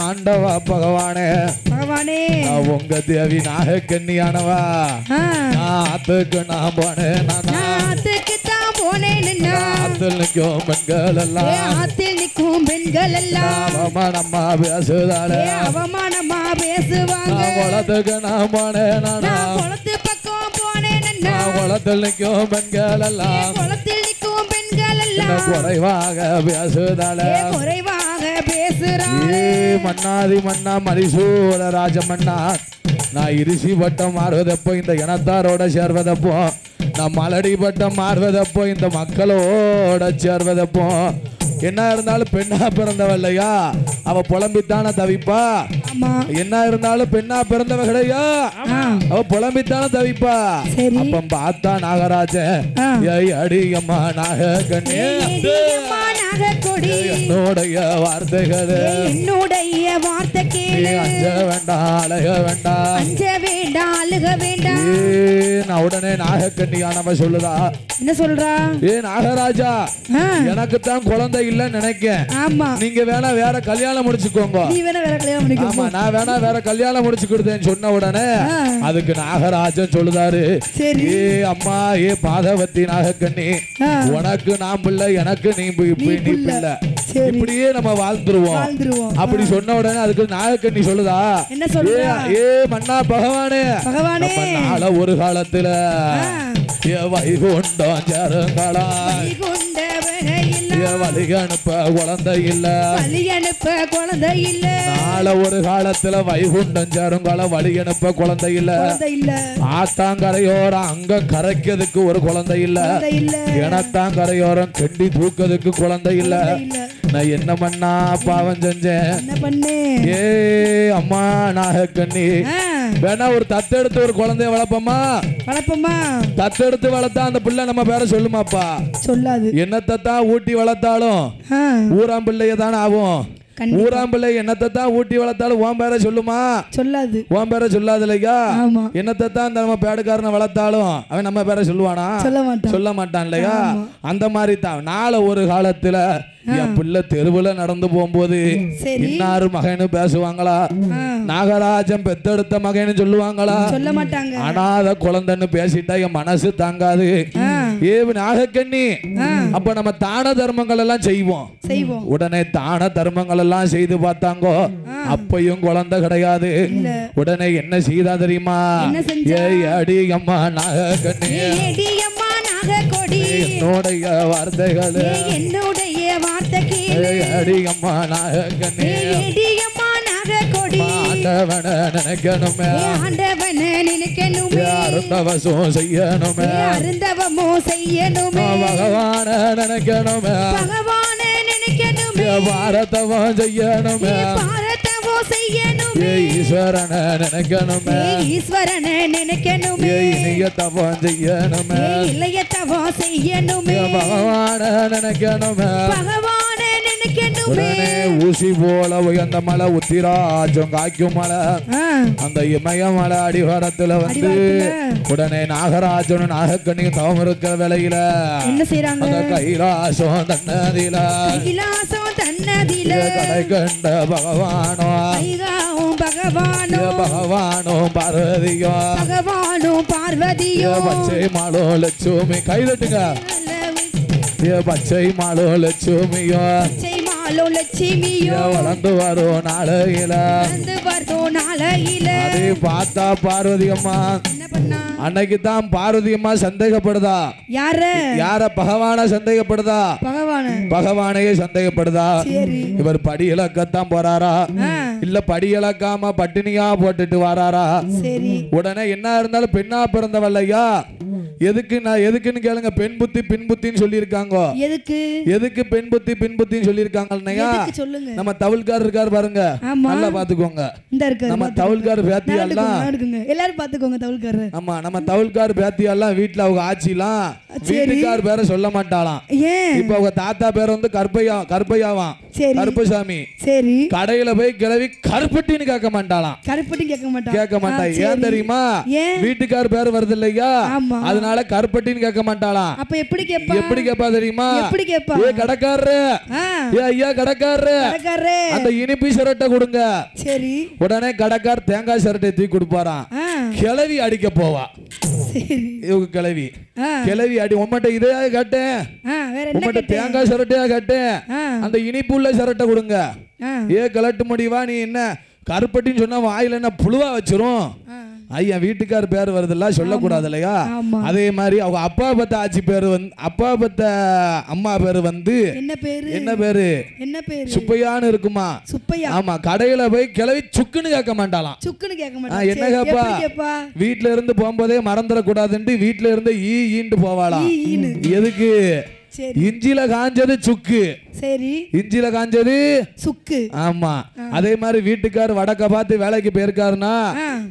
ஆண்டவா பகவானே உங்க தேவி நாகக்கண்ணியானவா ஆத்துக்கு நான் போனேன் ஆத்தில் நிற்கும் பெண்கள் எல்லாம் அவமானமா பேசுதாளே குளத்துக்கு நான் போனேன் குளத்தில் நிற்கும் பெண்கள் எல்லாம் குறைவாக பேசுதாளே மன்னாதி மன்னா மதிசூர ராஜ மன்னா நான் இரிசி பட்டம் மாறுவதப்போ இந்த இனத்தாரோட சேர்வதப்போ நான் மலடி பட்டம் மாறுவதப்போ இந்த மக்களோட சேர்வதப்போ என்ன இருந்தாலும் பெண்ணா பிறந்தவல்லையா அவ புலம்பித்தான தவிப்பா என்ன இருந்தாலும் பெண்ணா பிறந்தவ கிடையா அவ புலம்பித்தான தவிப்பா அப்ப பார்த்தா நாகராஜன் அடியம்மா நாகக்கண்ணே என்னுடைய வார்த்தைகள் அஞ்ச வேண்டாம் அழுக வேண்டாம் நான் உடனே நாகக்கண்ணியானவ சொல்லுதா என்ன சொல்றா நாகராஜா எனக்கு தான் குழந்தை இல்லன்னு நினைக்கேன் நீங்க வேணா வேற கல்யாணம் முடிச்சுக்கோங்க ஆமா நான் வேணா வேற கல்யாணம் முடிச்சு கொடுத்தேன்னு சொன்ன உடனே அதுக்கு நாகராஜன் சொல்லுதாரு அம்மா பாதவத்தி நாகக்கண்ணி உனக்கு நான் பிள்ளை எனக்கு நீ பிள்ளை இப்படியே நம்ம வாழ்ந்துருவோம் அப்படி சொன்ன உடனே அதுக்கு நாகக்கண்ணி சொல்லுதா என்ன சொல்றா மன்னா பகவானே நாள ஒரு காலத்துல வைகுண்டம் சேருங்களா இல்ல வழி அனுப்ப குழந்தை இல்ல வழி அனுப்ப குழந்தை இல்ல நாள ஒரு காலத்துல வைகுண்டம் சேருங்கால வழி அனுப்ப குழந்தை இல்ல குழந்தை இல்ல ஆத்தாங்கரையோரம் அங்க கரைக்கிறதுக்கு ஒரு குழந்தை இல்ல குழந்தை இல்ல இனத்தாங்கரையோரம் கெண்டி தூக்கிறதுக்கு குழந்தை இல்ல இல்ல நான் என்ன பண்ணா பாவம் செஞ்சேன் என்ன பண்ணு ஏ அம்மா நாகக்கண்ணி வேணா ஒரு தத்தெடுத்து ஒரு குழந்தைய வளர்ப்போமா வளர்ப்போமா தத்தெடுத்து வளர்த்தா அந்த பிள்ளை நம்ம பேரை சொல்லுமாப்பா சொல்லாது என்னத்தை தான் ஊட்டி வளர்த்தாலும் ஊராம் பிள்ளைய தானே ஆகும் ஊராம் பிள்ளை என்னத்தை தான் ஊட்டி வளர்த்தாலும் உன் பேரை சொல்லுமா சொல்லாது உன் பேரை சொல்லாது இல்லையா ஆமா என்னத்தை தான் இந்த நம்ம பேடுக்காரனை வளர்த்தாலும் அவன் நம்ம பேரை சொல்லுவானா சொல்ல மாட்டான் இல்லையா அந்த மாதிரி தான் நாளை ஒரு காலத்துல என் பிள்ளை தெருவுல நடந்து போகும்போது இன்னாரு மகன்னு பேசுவாங்களா நாகராஜன் பெத்தெடுத்த மகன்னு சொல்லுவாங்களா சொல்ல மாட்டாங்க அனாத குழந்தைன்னு பேசிட்டா என் மனசு தாங்காது ஏ நாகக்கண்ணி அப்ப நம்ம தான தர்மங்கள் எல்லாம் செய்வோம் உடனே தான தர்மங்கள் எல்லாம் செய்து பார்த்தாங்கோ அப்பையும் குழந்தை கிடையாது உடனே என்ன செய்தா தெரியுமா அடி அம்மா நாகக்கண்ணி என்னுடைய வார்த்தைகள் அடி அம்மா நாகக்கண்ணி ஆண்டவன நினைக்கணுமே அருந்தவசம் செய்யணுமே பகவான நினைக்கணுமே பாரதவம் செய்யணுமே ஈஸ்வரன நினைக்கணுமே இனிய தவம் செய்யணுமே பகவான நினைக்கணுமே உடனே ஊசி போல உயர்ந்த மலை உத்திராஜம் காய்க்கும் மலை அந்த இமயமலை அடிவாரத்துல வந்து உடனே நாகராஜனும் நாகக்கண்ணியும் தவம் இருக்கிற வேளையில என்ன செய்றாங்க கைலாசம் தன்னதில கடை கண்ட பகவானும் பார்வதியும் பச்சை மாலோ லட்சுமி கைதட்டுங்க பச்சை மாலோ லட்சுமியோ வளர்ந்து வரும் நாளையில பார்த்தா பார்வதி அம்மா அன்னைக்கு தான் பார்வதி அம்மா சந்தேகப்படுதா யார பகவான சந்தேகப்படுதா பகவானையே சந்தேகப்படுதா இவர் படி இழக்கத்தான் போறாரா இல்ல படி இழக்காம பட்டினியா போட்டுட்டு வராரா உடனே என்ன இருந்தாலும் பெண்ணா பிறந்தவல்லையா எதுக்குன்னு கேளுங்க பெண் புத்தி பின் புத்தின்னு சொல்லி இருக்காங்க எதுக்கு பெண் புத்தி பின் புத்தின்னு சொல்லி இருக்காங்க நம்ம தவுல்கார் இருக்காரு பாருங்க நல்லா பாத்துக்கோங்க நம்ம தவுல்கார் பேத்தியா எல்லாரும் பாத்துக்கோங்க தவுல்கார் ஆமா நம்ம தவுல்கார் பேத்தியா எல்லாம் வீட்டுல அவங்க ஆட்சிலாம் வீட்டுக்கார் பேரை சொல்ல மாட்டாளாம் இப்ப அவங்க தாத்தா பேர் வந்து கருப்பையாவான் கருப்பசாமி கடையில போய் கிளவி கருப்பட்டின்னு கேட்க மாட்டாளாம் கேட்க மாட்டா ஏன் தெரியுமா வீட்டுக்கார் பேர் வருது இல்லையா அதனால கருப்பட்டின்னு கேட்க மாட்டாளாம் அப்ப எப்படி கேப்பா தெரியுமா ஏ கடைக்காரரு ஏ ஐயா கடைக்காரரு அந்த இனிப்பு சரட்டை கொடுங்க உடனே கடைக்கார் தேங்காய் சரட்டை தூக்கி கொடுப்பாராம் கிளவி அடிக்க போவா இவங்க கிளவி அடி உம்மட்ட இதே கேட்டேன் உம்மட்ட தேங்காய் சரட்டையா கேட்டேன் அந்த இனிப்புள்ள சரட்டை கொடுங்க ஏ கலட்டு முடிவா நீ என்ன கருப்பட்டின்னு சொன்னா வாயில என்ன புழுவா வச்சிரும் ஐயா வீட்டுக்கார் பேர் வருதுல்ல சொல்லக்கூடாது இல்லையா அதே மாதிரி அவங்க அப்பா பத்த ஆட்சி பேரு வந்து அப்பா பத்த அம்மா பேரு வந்து என்ன பேரு சுப்பையான்னு இருக்குமா ஆமா கடையில போய் கிளவி சுக்குன்னு கேட்க மாட்டாளாம் என்ன கேப்பா வீட்டுல இருந்து போகும்போதே மறந்துடக்கூடாதுன்ட்டு வீட்டுல இருந்து ஈண்டு போவாளாம் எதுக்கு இஞ்சில காஞ்சது சுக்கு இஞ்சில காஞ்சது சுக்கு ஆமா அதே மாதிரி வீட்டுக்கார் வடக்க பார்த்து வேலைக்கு போயிருக்காருன்னா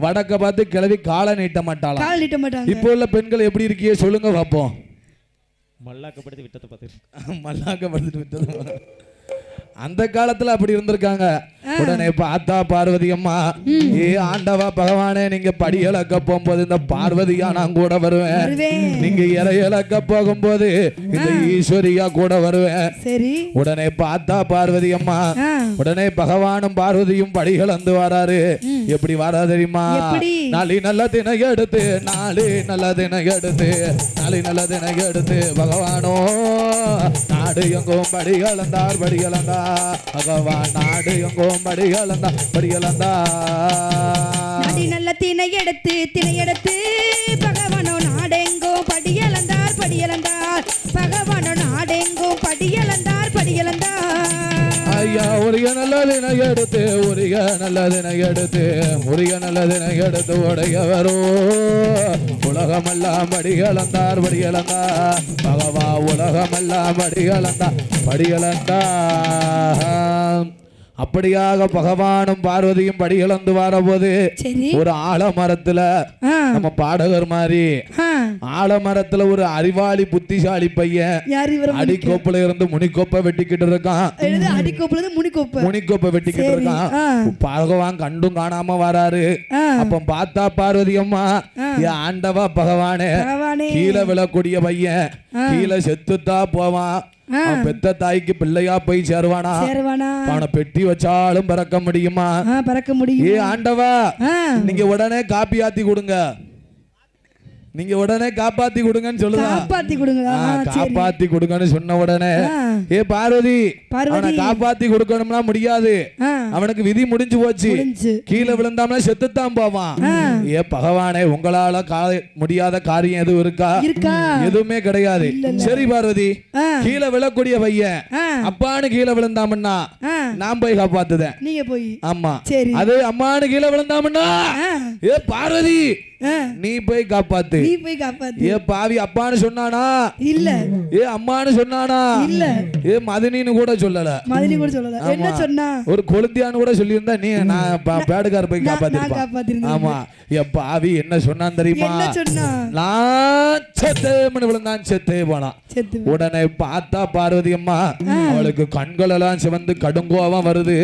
வடக்க பார்த்து கிளவி காலை நீட்ட மாட்டாளாம் இப்போ உள்ள பெண்கள் எப்படி இருக்கீங்க சொல்லுங்க பாப்போம் மல்லாக்கப்படுத்தி விட்டது விட்டது அந்த காலத்துல அப்படி இருந்திருக்காங்க உடனே பார்த்தா பார்வதி அம்மா ஏ ஆண்டவா பகவானே நீங்க படி இழக்க போகும்போது இந்த பார்வதியா நான் கூட வருவேன் நீங்க இறை இழக்க போகும்போது இந்த ஈஸ்வரியா கூட வருவேன் உடனே பார்த்தா பார்வதி அம்மா உடனே பகவானும் பார்வதியும் படி இழந்து வராரு எப்படி வரா தெரியுமா நாளை நல்ல தினை எடுத்து பகவானோ நாடு எங்கும் படி இழந்தார் பகவான் நாடு எங்கும் படி இழந்தா நல்ல தினை எடுத்து பகவானோ நாடெங்கும் படி இழந்தார் பகவானோ நாடெங்கும் படியலந்தார் படியலந்தார் ஐயா உரிய நல்லதினை எடுத்து உரிய நல்லதினை எடுத்து உரிய நல்லதினை எடுத்து உடையவரோ உலகமெல்லாம் படிகளந்தார் படிகளந்தார் பகவா உலகமெல்லாம் படிகளந்தார் படிகளந்தார் அப்படியாக பகவானும் பார்வதியும் படிகளந்து வரபோது ஒரு ஆலமரத்துல நம்ம பாடகர் மாதிரி ஆலமரத்துல ஒரு அறிவாளி புத்திசாலி பையன் அடிக்கோப்புல இருந்து முனிக்கோப்பை வெட்டிக்கிட்டு இருக்கான். முனிக்கோப்பை வெட்டிக்கிட்டு இருக்கான். பகவான் கண்டும் காணாம வராரு. அப்ப பார்த்தா பார்வதி அம்மா ஆண்டவா பகவானே கீழே விழக்கூடிய பையன் கீழே செத்துத்தா போவான். பெத்த தாய்க்கு பிள்ளையா போய் சேருவானா? அவனை பெட்டி வச்சாலும் பறக்க முடியுமா? பறக்க முடியும். ஏ ஆண்டவா நீங்க உடனே காப்பி ஆத்தி கொடுங்க. நீங்க உடனே காப்பாத்தி கொடுங்கன்னு சொல்லுங்க. காப்பாத்தி கொடுங்கன்னு சொன்ன உடனே ஏ பார்வதி அவனை காப்பாத்தி கொடுக்கணும்னா முடியாது. அவனுக்கு விதி முடிஞ்சு போச்சு. கீழே விழுந்தாம செத்துத்தான் போவான். ஏ பகவானே உங்களால முடியாத காரியம் எதுவும் இருக்கா? எதுவுமே கிடையாது. சரி பார்வதி கீழே விழக்கூடிய பையன் அப்பான்னு கீழே விழுந்தாமன்னா நான் போய் காப்பாத்துதேன். நீங்க போய் ஆமா அது அம்மானு கீழே விழுந்தாமன்னா ஏ பார்வதி நீ போய் காப்பாத்து. ஏ பாவி அப்பான்னு சொன்னானா? இல்ல. ஏ அம்மான்னு சொன்னானா? இல்ல. ஏ மதினின்னு கூட சொல்லல. மதினி கூட சொல்லல. என்ன சொன்னா? ஒரு கொளுத்தியான்னு கூட சொல்லி இருந்தா நீ நான் பேடுகார போய் காப்பாத்திருப்பேன். ஆமா ஏ பாவி என்ன சொன்னான் தெரியுமா? என்ன சொன்னா? நான் செத்தேன்னு விழுந்தான். செத்தே போனான். உடனே பார்த்தா பார்வதி அம்மா அவளுக்கு கண்கள் எல்லாம் சிவந்து கடுங்கோவம் வருது.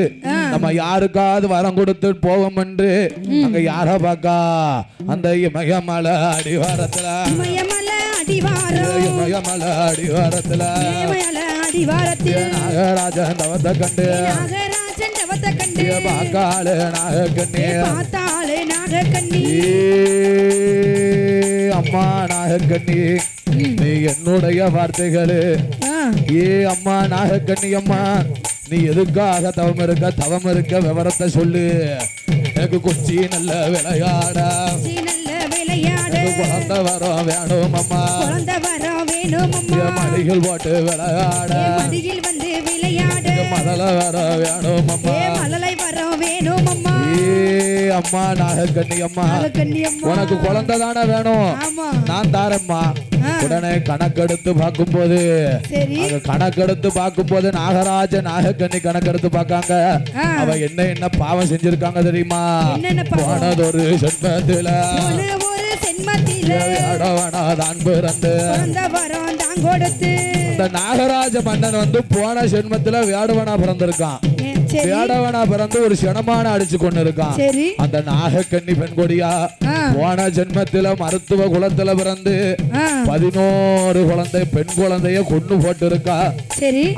நம்ம யாருக்காவது வரம் கொடுத்து போவோம் என்று அங்க யார பாக்கா அந்த இமயமலை அடிவாரத்துல நாகராஜன் தவத்தை கண்டு பாக்காளு நாகக்கண்ணி அம்மா நாகக்கண்ணி நீ என்னுடைய வார்த்தைகளு. ஏ அம்மா நாகக்கண்ணி அம்மா நீ எதுக்காக தவம் இருக்க விவரத்தை சொல்லு. எனக்கு கொச்சி நல்ல விளையாட குழந்தை வரம் வேணும் அம்மா. மடிகள் போட்டு விளையாட மதல வர வேணும் அம்மா. ஏ அம்மா நாகக்கண்ணி அம்மா உனக்கு குழந்தை தானே வேணும் நான் தாரம்மா. உடனே கணக்கெடுத்து பார்க்கும் போது நாகராஜ நாகக்கண்ணி கணக்கெடுத்து பார்க்காங்க. அவ என்ன பாவம் செஞ்சிருக்காங்க தெரியுமா? போனதொரு சென்மத்தில நாகராஜ மன்னன் போன ஜென்மத்துல வேடவனா பிறந்திருக்கான். வேடவனா பிறந்து ஒரு சினமான அடிச்சு கொண்டு இருக்கான். அந்த நாகக்கண்ணி பெண்கொடியா போன ஜென்மத்துல மருத்துவ குலத்துல பிறந்து 11 குழந்தை பெண் குழந்தைய கொண்டு போட்டு இருக்கா.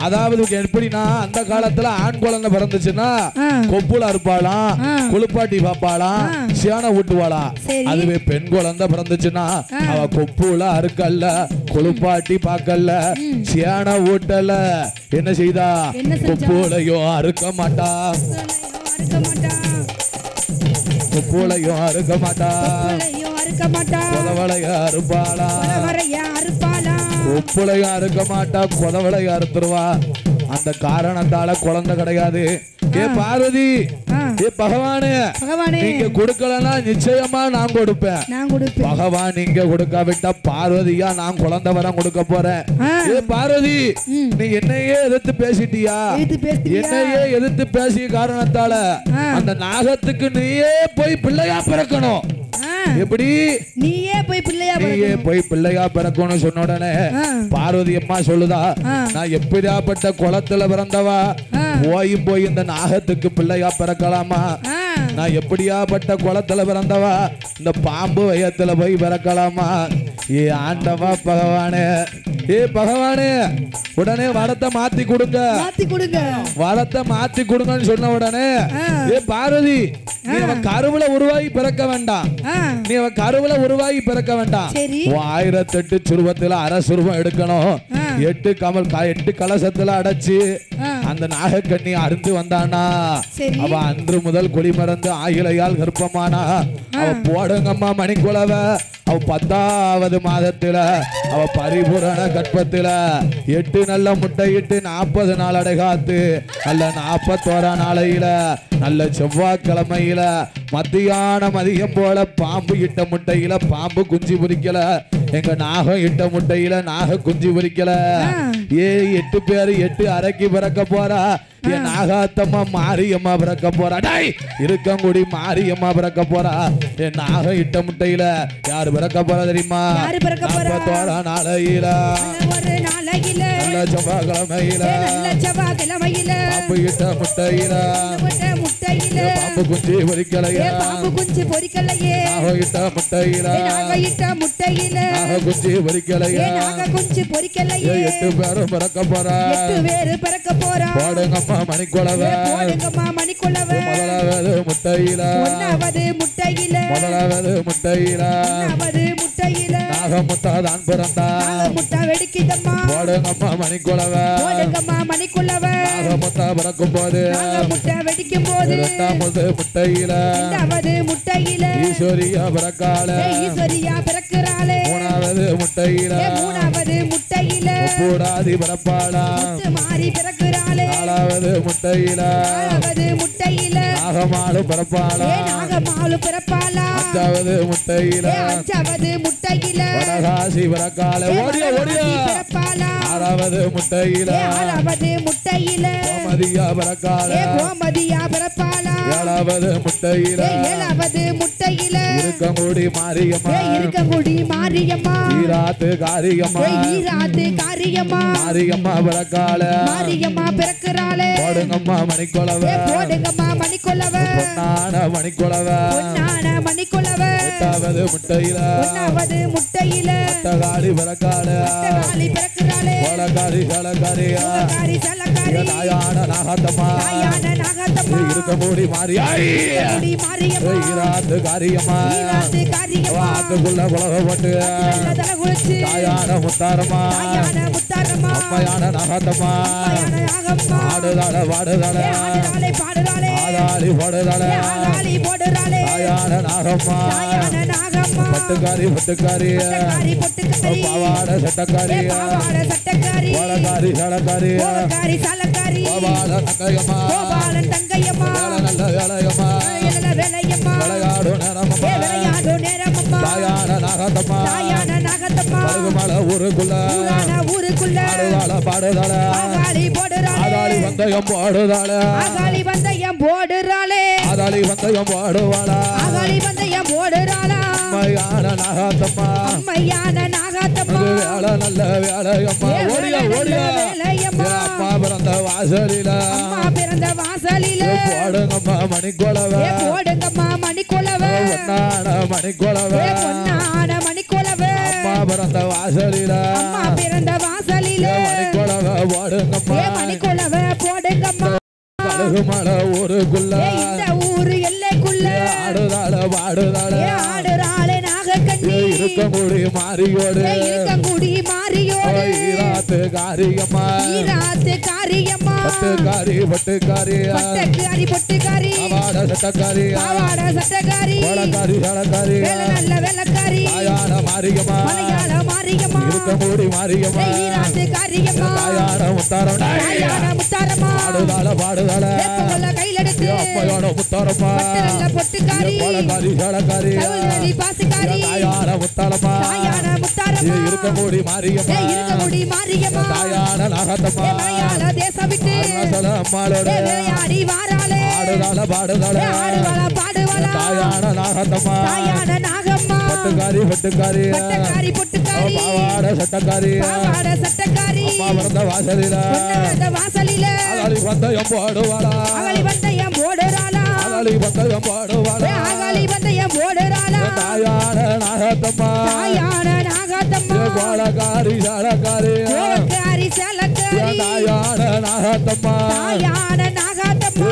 அதாவது எப்படின்னா அந்த காலத்துல ஆண் குழந்தை பிறந்துச்சுன்னா கொப்புல இருப்பாளாம், குளிப்பாட்டி பாப்பாளாம், சியானை ஊட்டுவாளா. அதுவே பெண் குழந்தை பிறந்துச்சுன்னா அவ கொப்புல அறுக்கல்ல, குளிப்பாட்டி பாக்கல்ல, சியானை ஊட்டல, என்ன செய்தா கொப்புலையும் அறுக்க மாட்டா. கொப்புலையும் அறுக்க மாட்டா. கொதவளைய அறுப்பாளா. கொப்புலையும் அறுக்க மாட்டா, கொதவளைய அறுத்துருவா. அந்த காரணத்தால குழந்தை கிடையாது. ஏ பார்வதி ஏ பகவானே நீங்க கொடுக்கலன்னா நிச்சயமா நான் கொடுப்பேன். பகவான் நீங்க கொடுக்காவிட்டா பார்வதியா நான் குழந்தை வரம் கொடுக்க போறேன். ஏ பார்வதி நீ என்னையே எதிர்த்து பேசிட்டியா? என்னையே எதிர்த்து பேசிய காரணத்தால அந்த நாகத்துக்கு நீயே போய் பிள்ளையா பிறக்கணும். எப்படி நீயே போய் பிள்ளையா பிறக்கணும் சொன்ன உடனே பார்வதி அம்மா சொல்லுதா நான் எப்படியாப்பட்ட குளத்துல பிறந்தவா போய் இந்த நாகத்துக்கு பிள்ளையா பிறக்கலாமா? நான் எப்படியாப்பட்ட குளத்துல பிறந்தவா இந்த பாம்பு வயத்துல போய் பிறக்கலாமா? ஏ ஆண்டவா பகவானே ஏ பகவானே உடனே வரத்தை மாத்தி கொடுங்க. வரத்தை மாத்தி கொடுங்கன்னு சொன்ன உடனே ஏ பார்வதி நீ அவன் கருவுல உருவாகி பிறக்க வேண்டாம். நீ அவன் கருவுல உருவாகி பிறக்க வேண்டாம். 1008 சுருவத்துல அரசுருவம் எடுக்கணும். 8 கலசத்துல அடைச்சு அந்த நாகக்கண்ணி அருந்து வந்தானா அவ அன்று முதல் குடிமறந்து ஆயிலையால் கர்ப்பமானா. அவ போடுங்கம்மா மணிக்குளவ அவ 10வது மாதத்துல அவ பரிபூரண கற்பத்துல 8 நல்ல முட்டையிட்டு 40 நாள் அடைகாத்து நல்ல 41 நாளையில நல்ல செவ்வாய்க்கிழமையில மதியம் போல பாம்பு இட்ட முட்டையில பாம்பு குஞ்சு பொரிக்கல எங்க நாகம் இட்ட முட்டையில நாக குஞ்சு பொரிக்கல 8 பேரு 8 அரைக்கு பிறக்க போறா என் நாகாத்தம்மா மாரியம்மா பிறக்க போறா டேய் இருக்கங்குடி மாரியம்மா பிறக்க போறா என் நாகம் இட்ட முட்டையில யாரு பிறக்க போறா தெரியுமா யாரு பிறக்க போறா 41 நாளையில ஒரு நாளையில நல்ல செவ்வாய்க்கிழமையில பாம்பு இட்ட முட்டையில பாம்பு குஞ்சு பொரிக்கலையே பாம்பு குஞ்சு பொரிக்கலையே நாகம் இட்ட முட்டையில நாக குஞ்சு பொரிக்கலையே நாக குஞ்சு பொரிக்கலையே 8 பேரும் பிறக்க போறா 8 பேரு பிறக்க போறா போடுங்கம்மா மணிக்குளவை போடுங்கம்மா மணிக்குளவை முதலாவது முட்டையில ஒன்னாவது முட்டையில முதலாவது முட்டையில ஒன்னாவது முட்டையில நாக முட்டாதான் பிறந்தா நாக முட்டை வெடிக்குதம்மா போடுங்கம்மா மணிக்குளவை போடுங்கம்மா மணிக்குளவை நாக முட்டை பிறக்கும் போது நாக முட்டை வெடிக்கும் போது இரண்டாவது முட்டையில இரண்டாவது முட்டையில ஈஸ்வரியா பிறக்கால ஈஸ்வரியா பிறக்கிறாளே மூணாவது முட்டையில மூணாவது முட்டையில கூடாதி பிறப்பாளா முத்து மாறி பிறக்கிறாளே நாலாவது முட்டையில நாலாவது முட்டையில நாகமாலு பிறப்பாளா நாகமாலு பிறப்பாளா அஞ்சாவது முட்டையில அஞ்சாவது முட்டையில வடகாசி பிறக்கால ஓடியா ஓடியா பிறப்பாளா ஆறாவது முட்டையில ஆறாவது முட்டையில கோமதியா பிறக்கால கோமதியா பிறப்பாளா ஏழாவது முட்டையில ஏழாவது முட்டையில இருக்கங்குடி மாரியம்மா இருக்கங்குடி மாரியம்மா ஈராத்து காரியம்மா ஈராத்து காரியம்மா மாரியம்மா பிறக்கால மாரியம்மா பிறக்கிறாளே போடுங்கம்மா மணிக்குளவை போடுங்கம்மா மணிக்குளவை பொன்னான மணிக்குளவை பொன்னான மணிக்குளவை எட்டாவது முட்டையில ஒன்னாவது முட்டையில காளி பிறக்கால காளி பிறக்கிறாளே கோலக்காரி சலக்காரியா காரி சலக்காரி தாயான நாகத்தம்மா தாயான நாகத்தம்மா இருக்கங்குடி மாரியாய் இருக்கங்குடி மாரியம்மா ஈராத்து காரியம்மா ஈராத்து காரியம்மா ஆத்துக்குள்ள குலக போட்டு தல குளிச்சு தாயான முத்தாரம்மா தாயான முத்தாரம்மா அம்மையான நாகத்தம்மா தாயான நாகம்மா ஆடுதாள பாடுதாள ஆடுறாளே பாடுறாளே ஆதாளி போடுதாள ஆகாளி போடுறாளே தாயான நாகம்மா தாயான நாகம்மா பட்டுக்காரி பட்டுக்காரி பட்டுக்காரி பொட்டுக்காரி பாவாட சட்டக்காரி பாவாட சட்டக்காரி கோலக்காரி சலக்காரி கோலக்காரி சலக்காரி கோபால தங்கையம்மா கோபாலன் தங்கையம்மா வேலை நல்ல வேலையம்மா நல்ல வேலையம்மா விளையாடு நேரமம்மா விளையாடு நேரமம்மா தாயான நாகத்தம்மா தாயான நாகத்தம்மா பழுகுமலை ஊருக்குள்ள ஊரான ஊருக்குள்ள ஆடுதாள பாடுதாள ஆகாளி போடுறாளே ஆதாளி வந்தயம் பாடுதாள ஆகாளி வந்தயம் போடுறாளே ஆதாளி வந்தயம் பாடுவாளா ஆகாளி வந்தயம் போடுறாளா அம்மையான நாகத்தம்மா அம்மையான நாகத்தம்மா வேலை நல்ல வேலையம்மா ஓடியா ஓடியா வேலையம்மா அம்மா பிறந்த வாசலில அம்மா பிறந்த வாசலில போடுங்கம்மா மணிக்குளவை போடுங்கம்மா மணிக்குளவை பொன்னான மணிக்குளவை பொன்னான மணிக்குளவை அம்மா பிறந்த வாசலில அம்மா பிறந்த வாசலில மணிக்குளவை போடுங்கம்மா மணிக்குளவை போடுங்கம்மா கழுகுமலை ஊருக்குள்ள இந்த ஊரு எல்லைக்குள்ள ஆடுதாள பாடுதாள ஆடுறாளே நாகக்கண்ணி இருக்கங்குடி மாரியோடு இருக்கங்குடி மாரியோடு ஈராத்து காரியம்மா ஈராத்து காரியம்மா பட்டுக்காரி பட்டுக்காரி பட்டுக்காரி பொட்டுக்காரி பாவாட சட்டக்காரி பாவாட சட்டக்காரி கோலக்காரி சலக்காரி வேலை நல்ல வேலைக்காரி தாயான மாரியம்மா மலையாள மாரியம்மா இருக்கங்குடி மாரியம்மா ஈராத்து காரியம்மா தாயான முத்தாரம் தாயான முத்தாரம்மா ஆடுதாள பாடுதாள வேப்பங்கொல்ல கையிலெடுத்து அப்பையோட முத்தாரம்மா பட்டுரங்க பொட்டுக்காரி கோலக்காரி சலக்காரி கவுல்வெளி பாசுக்காரி தாயான முத்தாரம்மா தாயான முத்தாரம்மா இருக்கங்குடி மாரியம்மா இருக்கங்குடி மாரியம்மா தாயான நாகத்தம்மா மலையாள தேசம் விட்டு அருணாச்சல அம்மாளோட விளையாடி வாராளே ஆடுதாள பாடுதாள ஆடுவாளா பாடுவாளா தாயான நாகத்தம்மா தாயான நாகம்மா பட்டுக்காரி பட்டுக்காரி பட்டுக்காரி பொட்டுக்காரி பாவாட சட்டக்காரி பாவாட சட்டக்காரி அம்மா பிறந்த வாசலில பொன்னவந்த வாசலில ஆகாளி வந்தயம் பாடுவாளா ஆகாளி வந்தயம் போடுறாளா ஆகாளி வந்தயம் பாடுவாளா ஆகாளி வந்தயம் போடுறாளா தாயான நாகத்தம்மா தாயான நாகத்தம்மா கோலக்காரி சலக்காரி கோலக்காரி சலக்காரி தாயான நாகத்தம்மா தாயான நாகத்தம்மா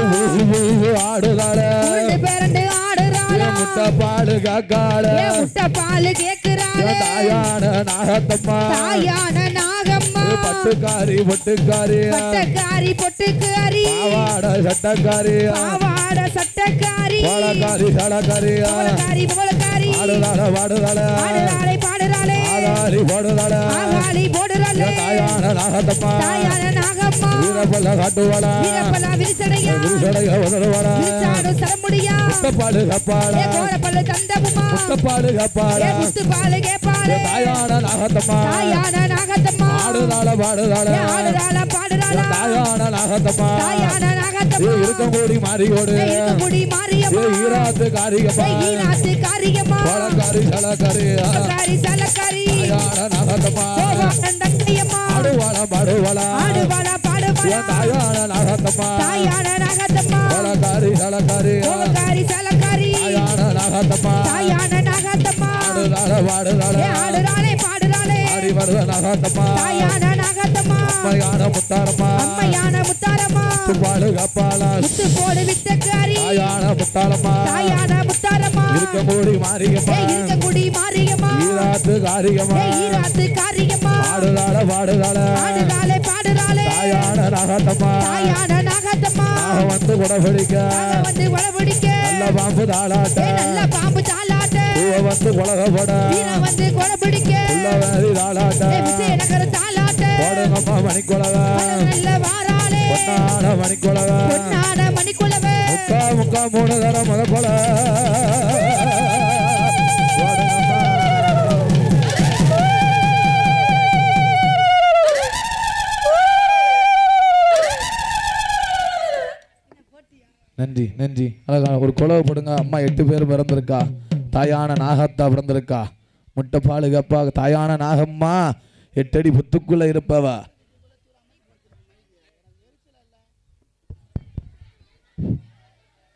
ஆடுதாள உருண்டு பேரண்டு ஆடுறாளா முட்டை பாடு காக்காள முட்டை பால் கேக்குறாளே தாயான நாகத்தம்மா தாயான நாகம்மா பட்டுக்காரி பொட்டுக்காரி பட்டக்காரி பொட்டுக்காரி பாவாட சட்டக்காரி பாவாட சட்டக்காரி கோலக்காரி சலக்காரி கோலக்காரி கோலக்காரி ஆடுதாள பாடுதாள ஆடுறாளே பாடுறாளே ஆதாரி போடுதாள ஆகாளி போடுறாளே தாயான நாகத்தம்மா தாயான நாகம்மா வீரப்பல்ல காட்டுவாளா வீரப்பலா விரிசடையா விரிசடைய உதறுவாளா விரிசாடு சரமுடியா முத்தப்பாடு கப்பாளா கோரப்பல்லு தந்தமுமா முத்தப்பாடு கப்பாளா முத்து பாலு கேப்பாளே தாயான நாகத்தம்மா தாயான நாகத்தம்மா ஆடுதாள பாடுதாள ஆடுறாள பாடுறாளா தாயான நாகத்தம்மா தாயான நாகத்தம்மா இருக்கங்கூடி மாறியோடு இருக்கமுடி மாரியம்மா ஈராத்து காரியம்மா ஈராத்து காரியம்மா பழக்காரி சலக்காரி சலக்காரி சலக்காரி தாயான நாகத்தம்மா கோவான் தங்கையம்மா ஆடுவாளா பாடுவாளா ஆடுவாளா பாடுவாளா தாயான நாகத்தம்மா தாயான நாகத்தம்மா பழக்காரி சலக்காரி கோவக்காரி சலக்காரி தாயான நாகத்தம்மா தாயான நாகத்தம்மா ஆடுதாள பாடுதாள ஆடுறாளே பாடுறாளே ஆடி வருத நாகத்தம்மா தாயான நாகத்தம்மா அம்மையான முத்தாரம்மா அம்மையான முத்தாரம்மா முத்துப்பாடு கப்பாளா முத்து போடு வித்தக்காரி தாயான முத்தாரம்மா தாயான முத்தாரம்மா இருக்கங்கூடி மாரியம்மா இருக்ககுடி மாரியம்மா ஈராத்து காரியம்மா ஈராத்து காரியம்மா ஆடுதாள பாடுதாள ஆடுறாளே பாடுறாளே தாயான நாகத்தம்மா தாயான நாகத்தம்மா நாக வந்து குடபிடிக்க நாக வந்து வளபிடிக்க நல்ல பாம்பு தாளாட்ட நல்ல பாம்பு தாளாட்ட பூவ வந்து குலகப்பட வீர வந்து கொலபிடிக்க உள்ளவேதி தாளாட்ட விஜயநகர தாளாட்ட போடுங்கம்மா மணிக்குலவ நல்ல வாராளே பொன்னான மணிக்குலவ பொன்னான மணிக்குலவே முக்கா முக்கா மூணு தர முத கொல நன்றி நன்றி அழகா ஒரு குலவை போடுங்க அம்மா 8 பேர் பிறந்திருக்கா தாயான நாகத்தா பிறந்திருக்கா முட்டை பாலு கப்பா தாயான நாகம்மா 8 அடி புத்துக்குள்ள இருப்பவ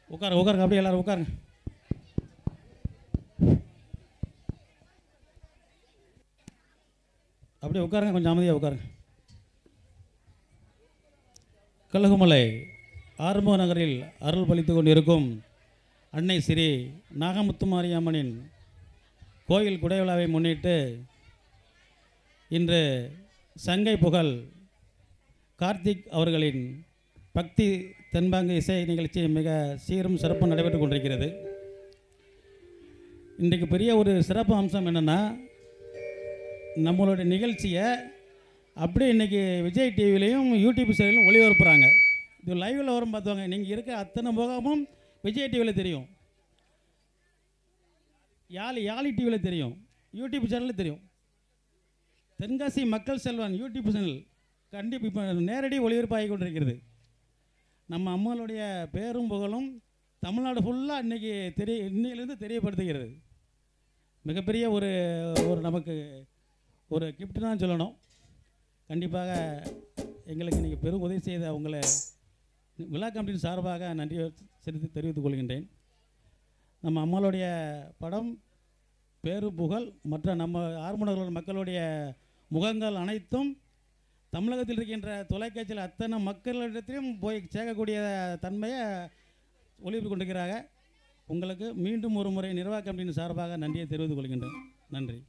உட்காருங்க உட்காருங்க அப்படியே எல்லாரும் உட்காருங்க. அப்படியே உட்காருங்க, கொஞ்சம் அமைதியாக உட்காருங்க. கழுகுமலை ஆறுமுக நகரில் அருள் பளித்து கொண்டிருக்கும் அன்னை ஸ்ரீ நாகமுத்து மாரியம்மனின் கோயில் குடைவிழாவை முன்னிட்டு இன்று சங்கை புகழ் கார்த்திக் அவர்களின் பக்தி தென்பாங்கு இசை நிகழ்ச்சி மிக சீரும் சிறப்பும் நடைபெற்று கொண்டிருக்கிறது. இன்றைக்கு பெரிய ஒரு சிறப்பு அம்சம் என்னென்னா, நம்மளுடைய நிகழ்ச்சியை அப்படியே இன்றைக்கி விஜய் டிவிலையும் யூடியூப் சேனலும் ஒளிபரப்புகிறாங்க. இது லைவில் வரும் பார்த்துவாங்க. நீங்கள் இருக்க அத்தனை முகமும் விஜய் டிவியில் தெரியும், யாழி டிவியில் தெரியும், யூடியூப் சேனலில் தெரியும். தென்காசி மக்கள் செல்வன் யூடியூப் சேனல் கண்டிப்பாக இப்போ நேரடி ஒளிபரப்பாகி கொண்டிருக்கிறது. நம்ம அம்மாளுடைய பேரும் புகழும் தமிழ்நாடு ஃபுல்லாக இன்றைக்கி இன்னையிலேருந்து தெரியப்படுத்துகிறது. மிகப்பெரிய ஒரு நமக்கு ஒரு கிஃப்ட் தான் சொல்லணும். கண்டிப்பாக எங்களுக்கு இன்றைக்கி பெரும் உதவி செய்த உங்களை விழா கமிட்டியின் சார்பாக நன்றி செலுத்தி தெரிவித்துக் கொள்கின்றேன். நம்ம அம்மாளுடைய படம், பேரு புகழ், மற்ற நம்ம ஆர்மநகர் மக்களுடைய முகங்கள் அனைத்தும் தமிழகத்தில் இருக்கின்ற தொலைக்காட்சியில் அத்தனை மக்களிடத்திலும் போய் சேர்க்கக்கூடிய தன்மையை ஒளிபரப்பு கொண்டிருக்கிறாங்க. உங்களுக்கு மீண்டும் ஒரு முறை நிர்வாக கமிட்டியின் சார்பாக நன்றியை தெரிவித்துக் கொள்கின்றேன். நன்றி.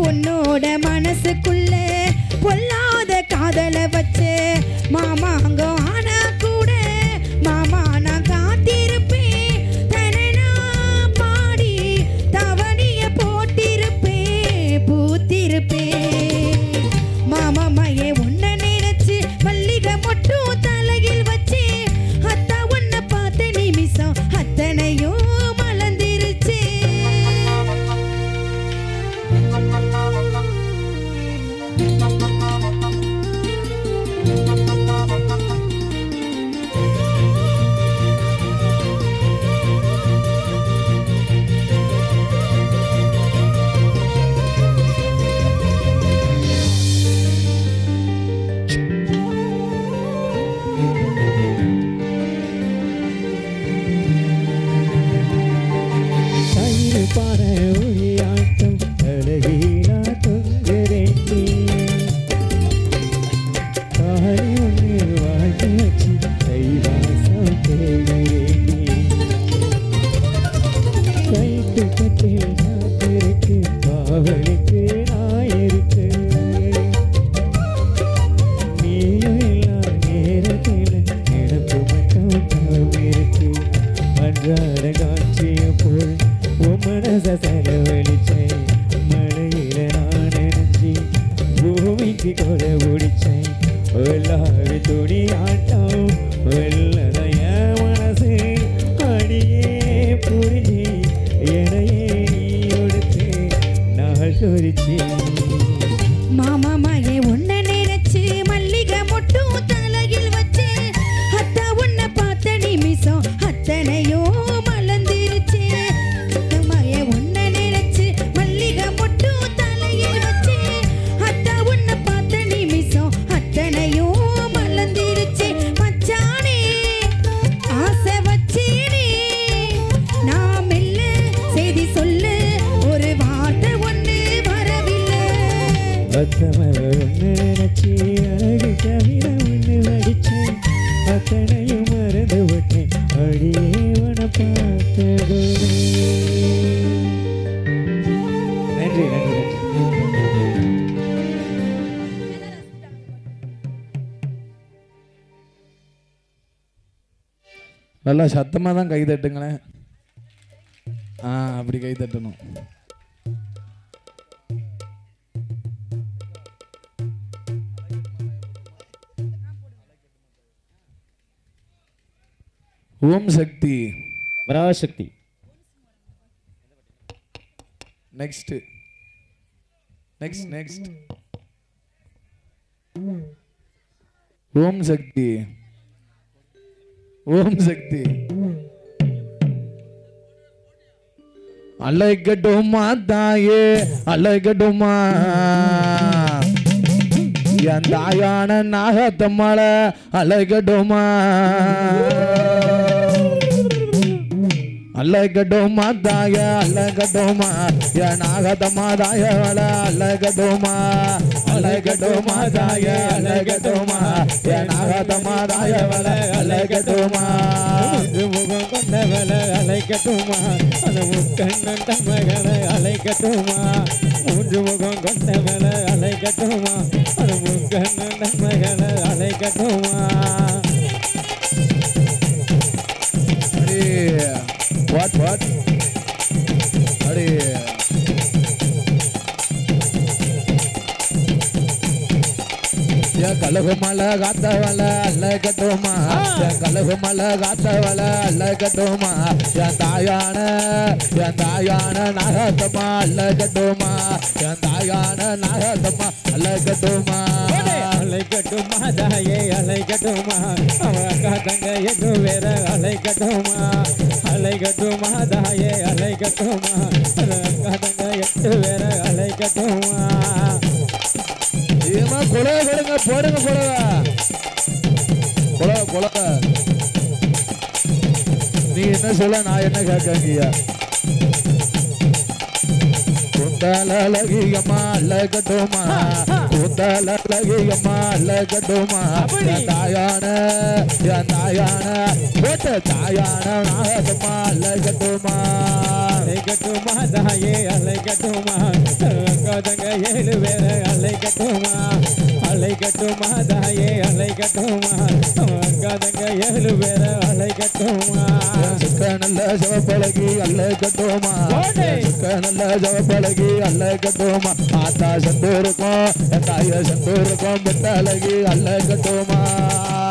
உன்னோட மனசுக்குள்ள பொல்லாத காதல வச்சு மாமா அங்க ஆனா கூட மாமா நான் காத்திருப்பேன் தனனா பாடி தவணிய போட்டிருப்பேன் பூத்திருப்பேன் மாமா மையே உன்னை நினைச்சு மல்லிகை மொட்டும் தலையில் வச்சு அத்தா உன்னை பார்த்த நிமிஷம் அத்தனையும் மலர்ந்திருச்சு மாமா மையே உன்னை நினைச்சு மல்லிகை மொட்டும் தலையில் வச்சு அத்தா உன்னை பார்த்த நிமிஷம் அத்தனையும் மலர்ந்திருச்சு மையே உன்னை நினைச்சு மல்லிகை மொட்டும் தலையில் வச்சு அத்தா உன்னை பார்த்த நிமிஷம் அத்தனையும் மலர்ந்திருச்சு மச்சானே ஆசை வச்சேனே நான் மெல்ல செய்தி சொல்ல ஒரு வார்த்தை ஒன்று வரவில்லை நினைச்சி அழகு கவிர ஒன்று வடிச்சேன் அத்தனையும் மறந்து விட்டேன் அடியே உன பார்த்தது நன்றி நன்றி நல்லா சத்தமாக தான் கை தட்டுங்களேன். அப்படி கை தட்டணும். ஓம் Shakti Parashakti. Next next next ஓம் சக்தி ஓம் சக்தி அலைகட்டுமா தாயே அலைகட்டுமா என் தாயான நாகத்தம்மள அலைகட்டுமா அலைகட்டுமா தாய அலைகட்டுமா என் நாகத்தம்மா தாயவள அலைகட்டுமா அலைகட்டுமா தாய அலைகட்டுமா என் நாகத்தம்மா தாயவள அலைகட்டுமா முகம் கொண்டவள அலைக்கட்டுமா அந்த முக்கண்ணன் தம்மகளை அலைக்கட்டுமா மூன்று முகம் கொண்டவள அலைக்கட்டுமா அந்த முக்கண்ணன் தம்மகளை அலைக்கட்டுமா. what அடி கலகுமல காத்தவள அலைகட்டுமா கலகுமல காத்தவள அலைகட்டுமா என் தாயான நாகத்தம்மா அலைகட்டுமா என் தாயான நாகத்தம்மா அலைகட்டுமா அலைக்கட்டுமா தாயே அலைக்கட்டுமா அவ அக்கா தங்க எது வேற அலைக்கட்டுமா அலைக்கட்டுமா தாயே அலைக்கட்டுமா அக்கா தங்க எட்டு வேற அலைக்கட்டுமா. ஏமா கொலை கொடுங்க போடுங்க கொலை நீ என்ன சொல்ல நான் என்ன கேட்கங்கய்யா. குந்தலகியம்மா அழகட்டுமா குந்தலகியம்மா அழகட்டுமா என் தாயான போட்ட தாயான நாகம்மா அழகட்டுமா அலைக்கட்டுமா தாயே அலைக்கட்டுமா அக்காதங்க 7 பேரை அழைக்கட்டுமா அழைக்கட்டுமா தாயே அழைக்கட்டுமா அக்காதங்க 7 பேரை அழைக்கட்டுமா நல்ல ஜவப்பழகி அழைக்கட்டுமா நல்ல ஜவப்பழகி அழைக்கட்டுமா ஆத்தா செந்தூருக்கும் தாய செந்தூருக்கும் பெட்டழகி அழைக்கட்டுமா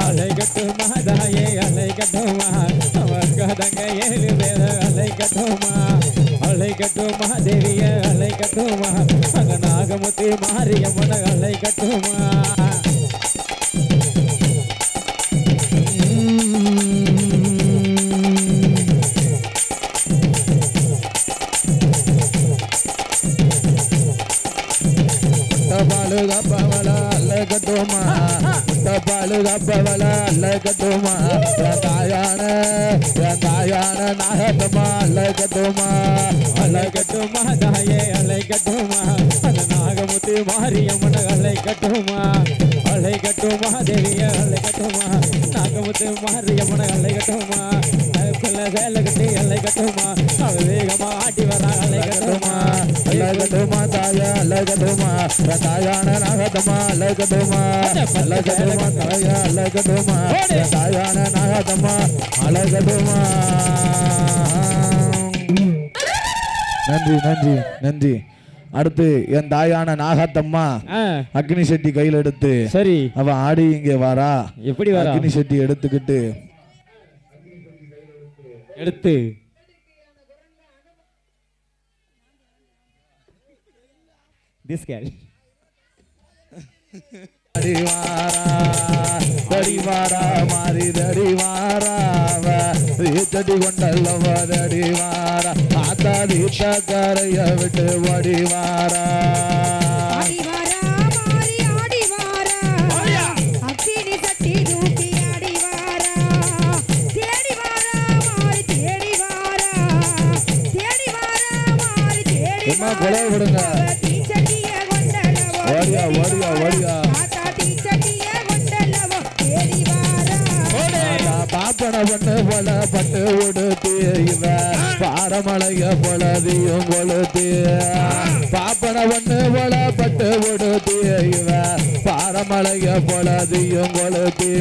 அழைக்கட்டுமா தாயே அழைக்கட்டுமா அக்காதங்க 7 பேரை அழைக்கட்டுமா அழைக்கட்டுமா தேவிய அழைக்கட்டுமா அங்க நாகமுத்தி மாரியம்மன அழைக்கட்டுமா பாலுகாப்பவள அழைக்கட்டுமா பாலுகாப்பவள அழைக்கட்டுமா தாயான நாகத்தம்மா அழைக்கட்டுமா அழைக்கட்டுமா தாயே அழைக்கட்டுமா அந்த நாகமுத்தி மாரியம்மன அழைக்கட்டுமா அழைக்கட்டுமா தேவிய அழைக்கட்டுமா நாகமுத்தி மாரியம்மன அழைக்கட்டுமா சேலை கட்டி அழைக்கட்டுமா அவ வேகமா ஆட்டி வர அழைக்கட்டுமா அழைக்கட்டுமா தாய அழைக்கட்டுமா தாயான நாகத்தம்மா அழைக்கட்டுமா அழைக்கட்டுமா தாய அழைக்கட்டுமா தாயான நாகத்தம்மா அழைக்கட்டுமா நன்றி நன்றி நன்றி அடுத்து என் தாயான நாகத்தம்மா அக்னி செட்டி கையில் எடுத்து சரி அவ ஆடி இங்கே வாரா எப்படி வரா அக்னி செட்டி எடுத்துக்கிட்டு எடுத்து this guy தடிவாரா மாறி தடிவாரா தடி கொண்டல்லவ தடிவாரா ஆத்தா தீட்ட கரைய விட்டு வடிவாரா கொலை விடுங்க ஓடியா ஓடியா ஓடியா பாப்பன பொண்ணு போல பட்டு உடுத்தி இவ பாரமலைய பொலதியும் கொளுத்தி பாப்பன பொண்ணு போல பட்டு உடுத்தி இவ பாரமலைய பொலதியும் கொளுத்தி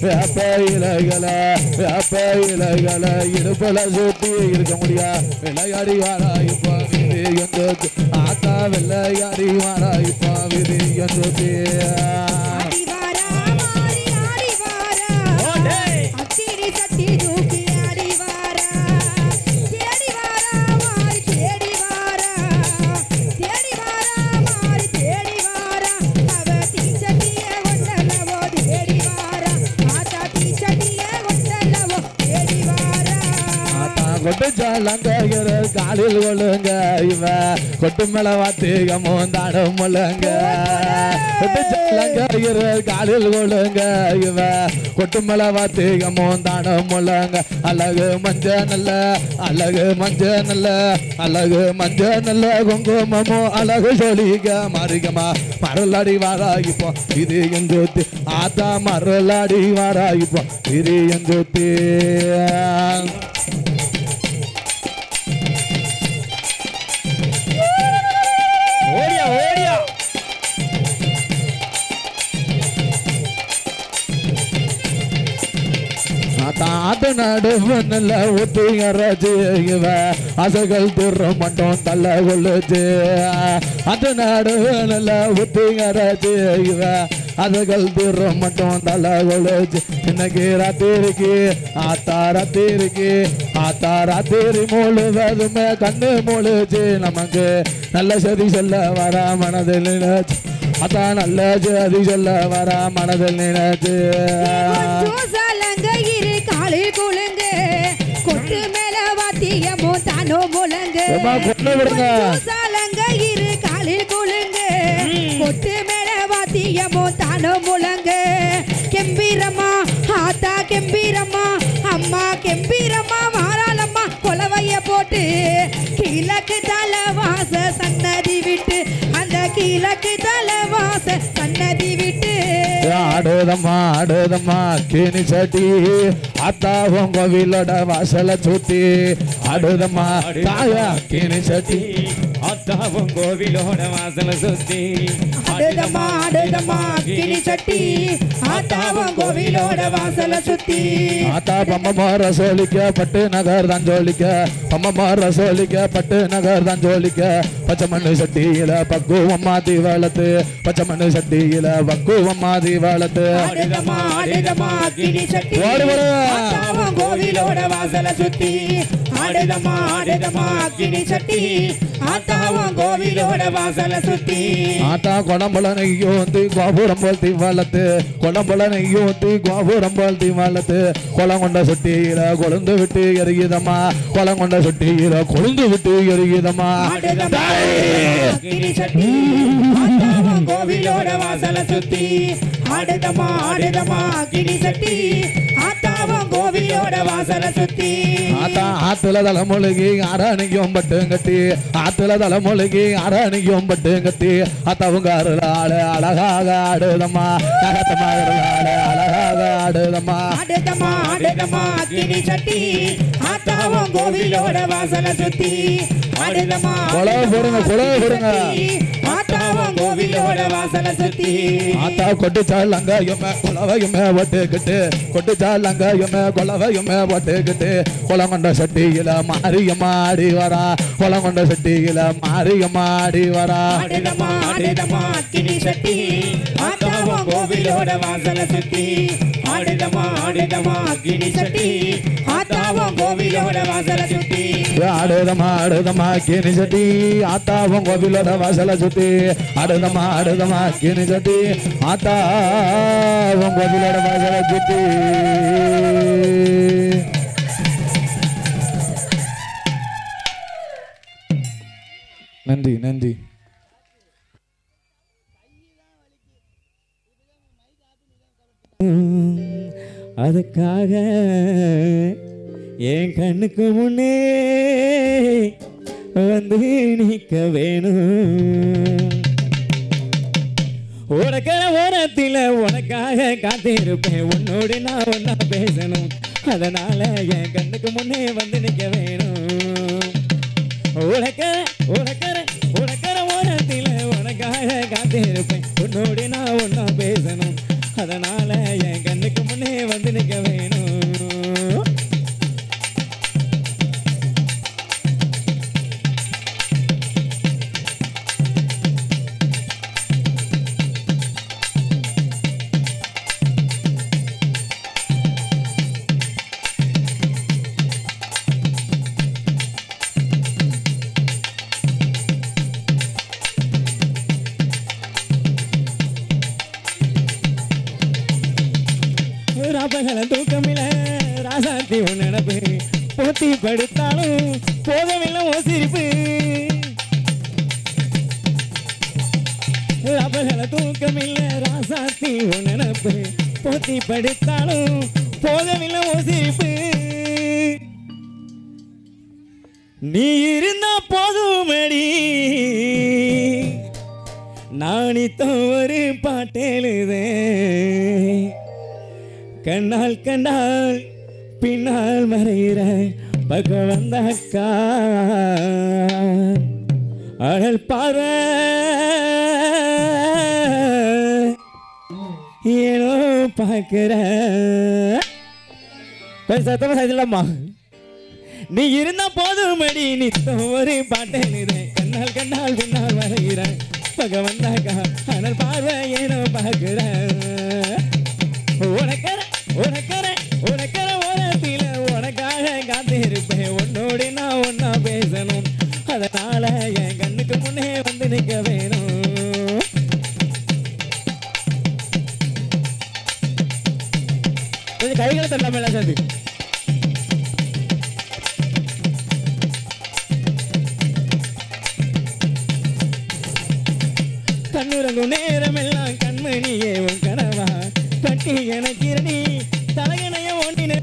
வேப்ப இலைகளை இடுப்புல சுத்தி இருக்க முடியா விளையாடி வாரா இப்போ விதி என்று ஆத்தா விளையாடி வாரா இப்போ விதி என்று கொட்டு சாலங்கிற காலில் கொள்ளுங்க இவ கொட்டு மேல வாத்திகமோ தாடும் முள்ளங்க கொட்டு சாலங்கிற காலில் கொள்ளுங்க இவ கொட்டு மேல வாத்திகமோ தாடும் முள்ளங்க அழகு மஞ்ச நல்ல அழகு மஞ்ச நல்ல அழகு மஞ்ச நல்ல குங்குமமோ அழகு சொல்லிக்க மாறிக்கமா மரலாடி வாரா இப்போ இது எஞ்சோத்தி ஆத்தா மரலாடி வாரா இப்போ இது எஞ்சோத்தி தாத்து நடுவன்ல ஊத்துங்கராஜு இவ அசைகள் துற மட்டும் தள்ள கொள்ளுச்சு அது நடுவன்ல ஊத்துங்கராஜு இவ அசைகள் துற மட்டும் தள்ள கொள்ளுச்சு இன்னைக்கு ராத்திரிக்கு ஆத்தா ராத்திரி முழுவதுமே கண்ணு முழுச்சு நமக்கு நல்ல சதி சொல்ல வர மனதில் நினைச்சு அதான் நல்ல சதி சொல்ல வர மனதில் நினைச்சு காலில் குழுங்க கொட்டு மேல வாத்தியமோ தானோ முழங்க இரு காலில் குழுங்க கொட்டு மேல வாத்தியமோ தானோ முழங்க கெம்பீரமா ஆத்தா கெம்பீரமா அம்மா கெம்பீரமா மாறாளம்மா கொலவைய போட்டு கிழக்கு தலவாச சன்னதி விட்டு அந்த கிழக்கு தலவாச சன்னதி விட்டு ஆடுதம்மா ஆடுதம்மா கிணி சட்டி ஆத்தாவும் கோவிலோட வாசல சுத்தி ஆடுதம்மா தாயா கிணி சட்டி ஆத்தாவும் கோவிலோட வாசல சுத்தி ஆடுதம்மா ஆடுதம்மா கிணி சட்டி ஆத்தாவும் கோவிலோட வாசல சுத்தி ஆத்தா பம்மம்மா ரசோலிக்க பட்டு நகர் தான் ஜோலிக்க பம்மம்மா ரசோலிக்க பட்டு நகர் தான் ஜோலிக்க பச்சை மண்ணு சட்டியில பக்குவம்மா தீவளத்து பச்சை மண்ணு சட்டியில பக்குவம்மா தீவளத்து ஆடுதம்மா ஆடுதம்மா கிணி சட்டி ஆத்தாவும் கோவிலோட வாசல சுத்தி ஆடுதம்மா ஆடுதம்மா கிணி சட்டி ஆத்தாவும் கோவிலோட வாசல சுத்தி ஆத்தா கொடம்புல நெய்யோந்தி கோபுரம் போல் தீவளத்து கொடம்புல நெய்யோந்தி கோபுரம் போல் தீவளத்து குளம் கொண்ட சுட்டியில கொழுந்து விட்டு எரியுதம்மா குளம் கொண்ட சுட்டியில கொழுந்து விட்டு எரியுதம்மா கிணி சட்டி ஆத்தாவும் கோவிலோட வாசல சுத்தி ஆடுதம்மா ஆடுதம்மா கிணி சட்டி ஆத்தாவும் கோவிலோட வாசல சுத்தி ஆத்தா ஆத்துல தலைமொழிகி அரணிக்கும் பட்டும் கட்டி ஆத்துல தலைமொழிகி அரணிக்கும் பட்டும் கட்டி ஆத்தாவுங்க அருளாளு அழகாக ஆடுதம்மா நகத்தமா அருளாளு அழகாக ஆடுதம்மா ஆடுதம்மா ஆடுதம்மா கிணி சட்டி ஆத்தாவும் கோவிலோட வாசல சுத்தி ஆடுதம்மா குழவை போடுங்க ஆத்தாவும் கோவிலோட வாசல சுத்தி ஆத்தா கொட்டுச்சால் அங்காயுமே குழவையுமே ஒட்டுக்கிட்டு கொட்டுச்சால் அங்காயுமே குழவையுமே ஒட்டுக்கிட்டு குளம் கொண்ட சட்டியில மாரியம்மா ஆடி வரா குளம் கொண்ட சட்டியில மாரியம்மா ஆடி வரா ஆடுதம்மா ஆடுதம்மா கிணி சட்டி ஆத்தாவும் கோவிலோட வாசல சுத்தி ஆடுதம்மா ஆடுதம்மா கிணி சட்டி ஆத்தாவும் கோவிலோட வாசல சுத்தி ஆடுதம்மா ஆடுதம்மா கிணி சட்டி ஆத்தாவும் கோவிலோட வாசல சுத்தி ஆடுதம்மா கிணி சட்டி ஆத்தாவும் கோவிலோட வாசல சுத்தி நன்றி நன்றி அதுக்காக என் கண்ணுக்கு முன்னே வந்து நிற்க வேணும் உனக்கிற ஓரத்தில் உனக்காக காத்திருப்பேன் உன்னோடு நான் ஒன்னா பேசணும் அதனால என் கண்ணுக்கு முன்னே வந்து நிற்க வேணும் உனக்கிற ஓரத்தில் உனக்காக காத்திருப்பேன் உன்னோடு நான் ஒன்னா பேசணும் அதனால என் கண்ணுக்கு முன்னே வந்து நிற்க வேணும் ராபகல தூக்கமில்ல ராசாத்தி உன் நினப்பு போத்தி படுத்தாலும் போகவில்லை ஓ சிரிப்பு ராபகல தூக்கமில்ல ராசாத்தி உன் நினப்பு போத்தி படுத்தாலும் போகவில்லை ஓ சிரிப்பு நீ இருந்தா போதுமடி நானித்த ஒரு பாட்டெழுதே கண்ணால் கண்டால் பின்னால் மறைகிற பக்கம் வந்தாக்கா அழல் பாரு ஏனோ பார்க்கிற கொஞ்சம் சத்தமா சாதிக்கலாமா நீ இருந்தா போதுமடி நித்தம் ஒரு பாட்டேன் கண்ணால் கண்ணால் பின்னால் மறைகிற பக்கம் வந்தாக்கா அழல் பார்வை ஏனோ பார்க்கிற உனக்கிற ஓரத்தில் உனக்காக காத்திருப்பேன் உன்னோடு நான் ஒன்னா பேசணும் அதனால என் கண்ணுக்கு முன்னே வந்து நிற்க வேணும் கொஞ்சம் கைகளை தரலாமே எல்லாம் சேர்ந்து கண்ணுறங்கும் நேரமெல்லாம் கண்மணியே உன் கனவா கட்டி எனக்கிரணி தலையணைய ஓட்டினா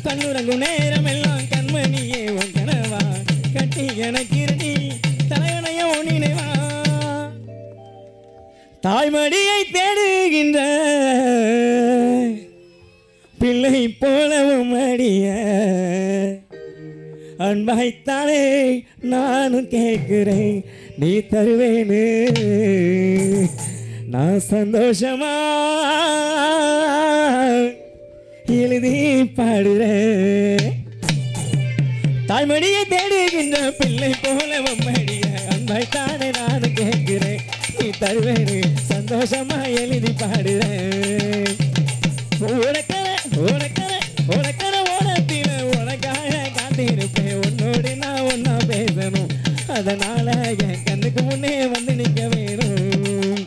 கண்ணுறங்கும் நேரமெல்லாம் கண்மணியே உன் கனவா கட்டி எனக்கிரணி தலையணைய ஓட்டினவா தாய்மடியை தேடுகின்ற பிள்ளை போலவும் அடிய அன்பாய்த்தானே நானும் கேட்கிறேன் நீ தருவேனு நான் சந்தோஷமா எழுதி பாடுறேன் தாய்மடியை தேடுகின்ற பிள்ளை போலவும் அடிய அன்பாய்த்தானே நானும் கேட்கிறேன் நீ தருவேனு சந்தோஷமா எழுதி பாடுறேன் உனக்கர ஓடத்தில உனக்காக காத்திருப்பேன் உன்னோடு நான் ஒன்னா பேசணும் அதனால என் கண்ணுக்கு முன்னே வந்து நிற்க வேணும்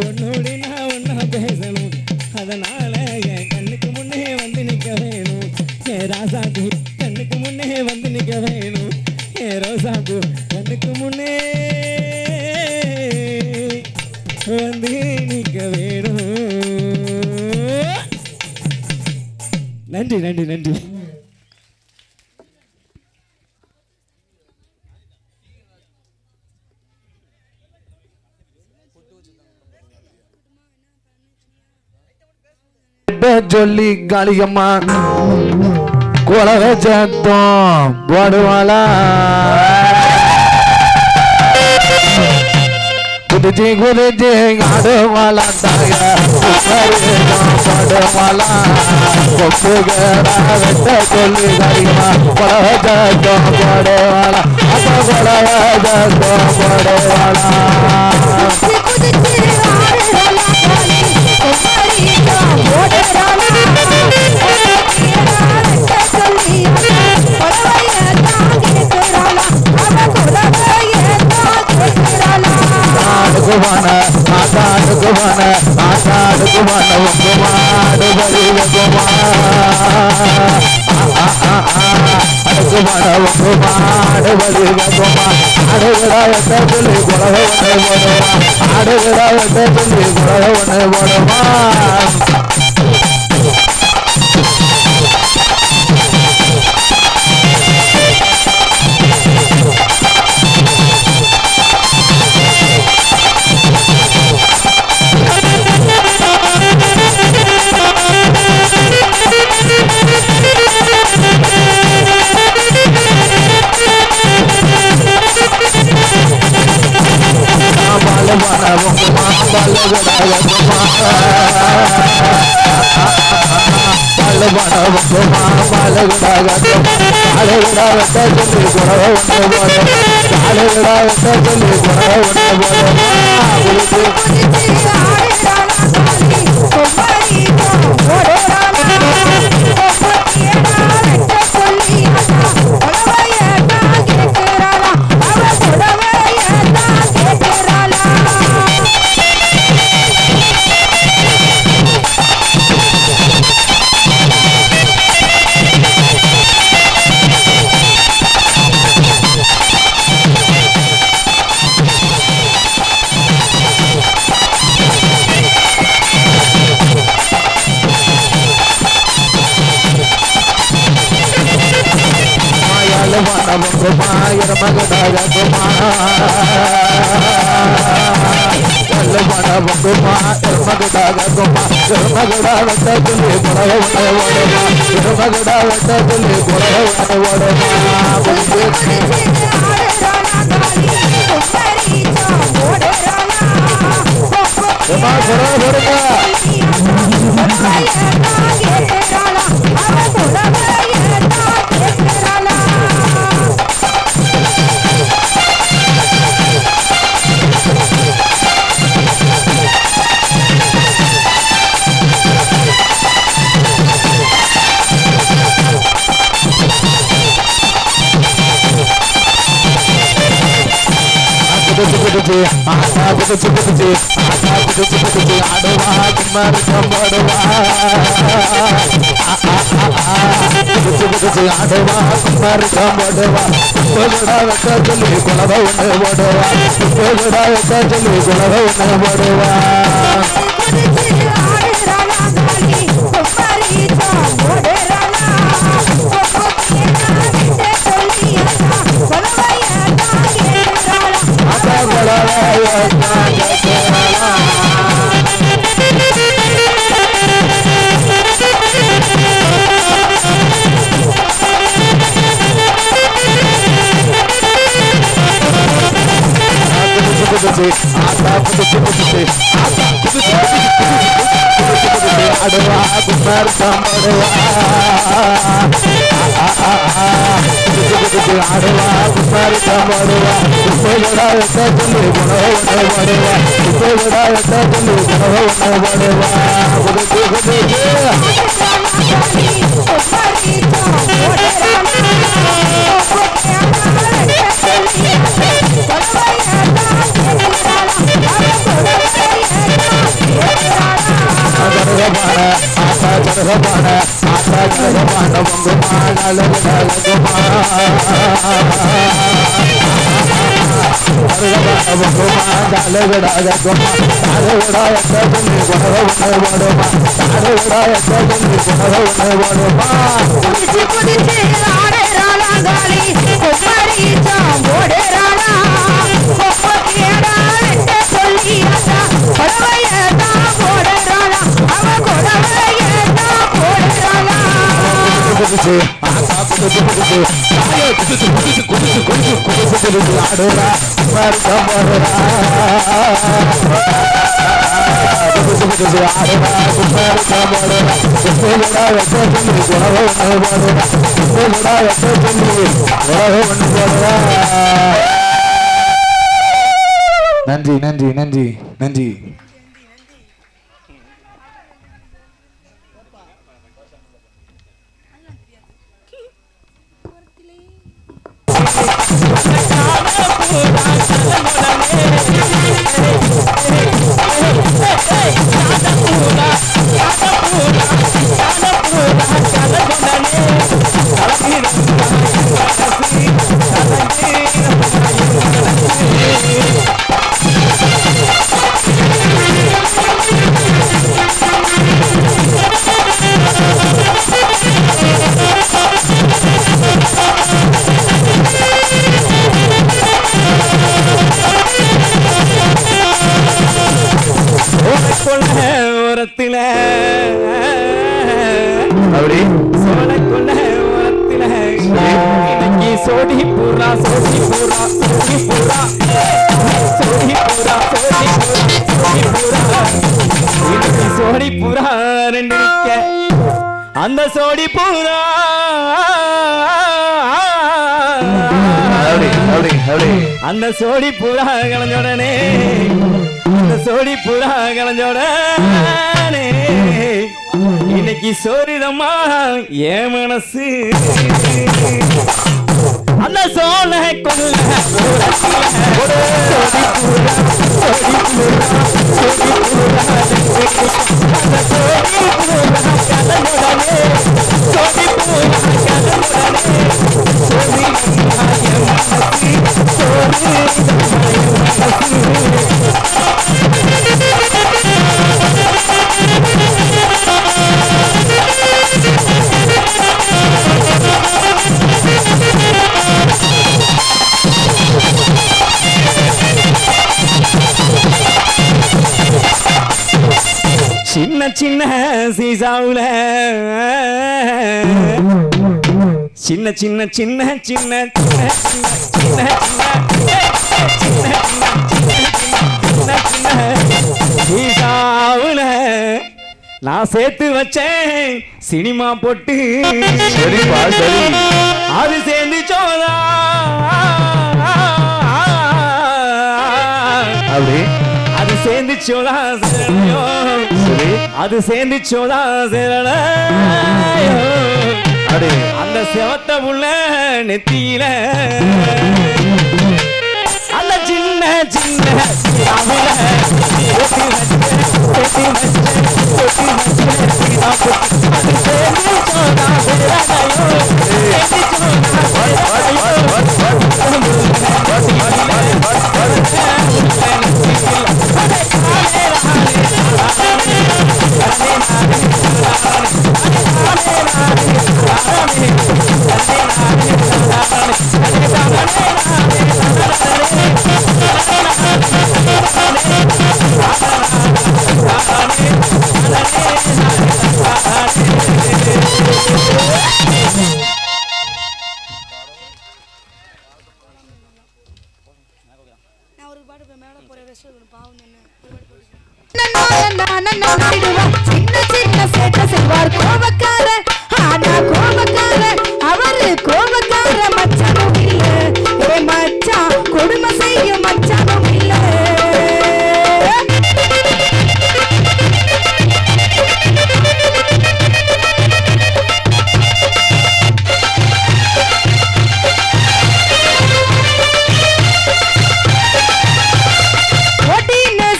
உன்னோடு நான் ஒன்னா பேசணும் அதனால என் கண்ணுக்கு முன்னே வந்து நிற்க வேணும் ஏ ராசாக்கு கண்ணுக்கு முன்னே வந்து நிற்க வேணும் ஏ ரோசாக்கு கண்ணுக்கு முன்னே வந்து நிற்க வேணும் நன்றி நன்றி நன்றி சொல்லி காளியம்மா குலவ சத்தம் போடுவாளா குதிச்சு குதிச்சு ஆடுவாளா தாய பாடுவாளா கொப்புகரா வெட்ட சொல்லி காளியம்மா குலவ சத்தம் போடுவாளா அப்ப குலவ சத்தம் போடுவாளா Bye. புதுச்சு ஆத்தா புதுச்சு புதுச்சு ஆத்தா புதுச்சு அடுவா குமார் சாம்படுவா புதுச்சு அடுவா குமார் சாம்படுவா இப்போடா எட்ட சொல்லி குணவனை படுவா இப்போடா எட்ட சொல்லி குணவனை படுவா புதுச்சு புதுச்சு ஜனகமான ஆத்தா ஜனகமான பொங்குமா நலகுமா பொங்குமா நலகுடாகுமா நலகுடாயத்த சொல்லி குணவனை படுமா நலகுடாயத்த சொல்லி குணவனை படுமா புடிச்சு புடிச்சு ஆடுறாளா காளி குமரி சாம்போடுறாளா கொப்பக்கியடா வெட்ட சொல்லி ஆத்தா கொடவையதா போடுறாளா அவ கொடவையதா போடுறாளா புதுச்சு ஆத்தா புதுச்சு புதுச்சு தாயே புதுச்சு புதுச்சு புதுச்சு புதுச்சு புதுச்சு புதுச்சு ஆடுறா மருதா மருதா புதுச்சு புதுச்சு ஆடுறா மருதா மருதா இப்போடா எட்ட சொல்லி குணவனை படுவா இப்போடா எட்ட சொல்லி குணவனை படுவா நன்றி நன்றி நன்றி நன்றி ஓரத்தில அப்படி சோழக்குள்ள ஓரத்தில இன்னைக்கு சோடி பூரா சோடி பூரா சோடி பூரா சோடி பூரா சோடி பூரா இன்னைக்கு சோடி பூரா ரெண்டு நிக்க அந்த சோடி பூரா அப்படி அப்படி அப்படி அந்த சோடி பூரா கலஞ்சோடனே அந்த சோடி பூரா கலஞ்சோடனே இன்னைக்கு சோரிதம்மா என் மனசு அந்த சோழ கொள்ள சின்ன சின்ன சீசாவுல சின்ன சின்ன சின்ன சின்ன சின்ன சின்ன சின்ன சீசாவுல நான் சேர்த்து வச்சேன் சினிமா போட்டு சரிப்பா சரி அது சேர்ந்து சோதா அப்படி அது சேர்ந்து சோதா சரி அது சேர்ந்து சோதா அப்படி அந்த செவத்த புள்ள நெத்தியில அந்த சின்ன சின்ன அவள சின்ன சின்ன சேட்டை செய்வார் கோபக்கார, ஆனா கோபக்கார அவரு கோபக்கார மச்சானும் இல்ல. ஏ மச்சான் கொடுமை செய்யும் மச்சானும் இல்ல.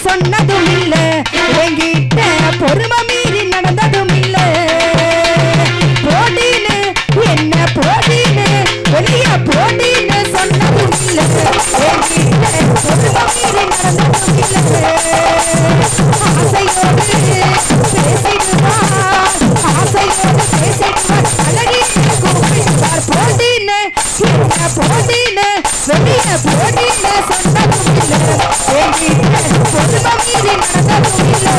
சொன்னதும் இல்ல, எங்கிட்ட பொறுமை மீறி நடந்ததும் இல்ல. போட்டின்னு என்ன போட்டின்னு வெளிய போட்டின்னு சொன்னதும் இல்ல, எங்கிட்ட பொறுமை மீறி நடந்ததும் இல்ல. ஆசையோடு பேசிடுவார், ஆசையோடு பேசிடுவார், அழகி கூப்பிடுவார். போட்டின்னு என்ன போட்டின்னு வெளிய போட்டின்னு சொன்னதும் இல்ல, எங்கிட்ட பொறுமை மீறி நடந்ததும் இல்ல.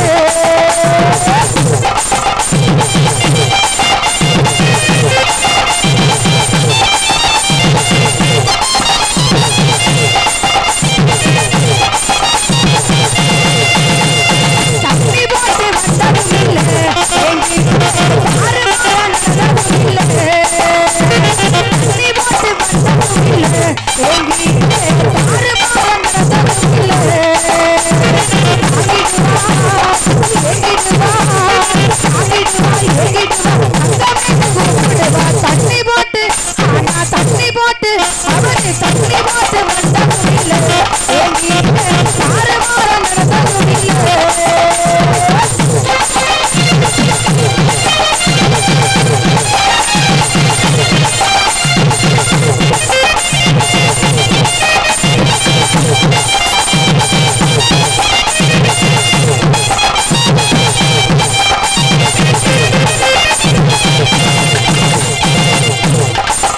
தண்ணி போட்டு வந்ததும் இல்ல, எங்கிட்ட யாரு நடந்ததும் இல்ல. தண்ணி போட்டு வந்ததும் இல்ல, எங்கிட்ட யாரு நடந்ததும் இல்ல. தண்ணி போட்டு ஆனா தண்ணி போட்டு அவரு தண்ணி போட்டு வந்ததும் இல்ல, எங்கிட்ட யாரு நடந்ததும் இல்ல.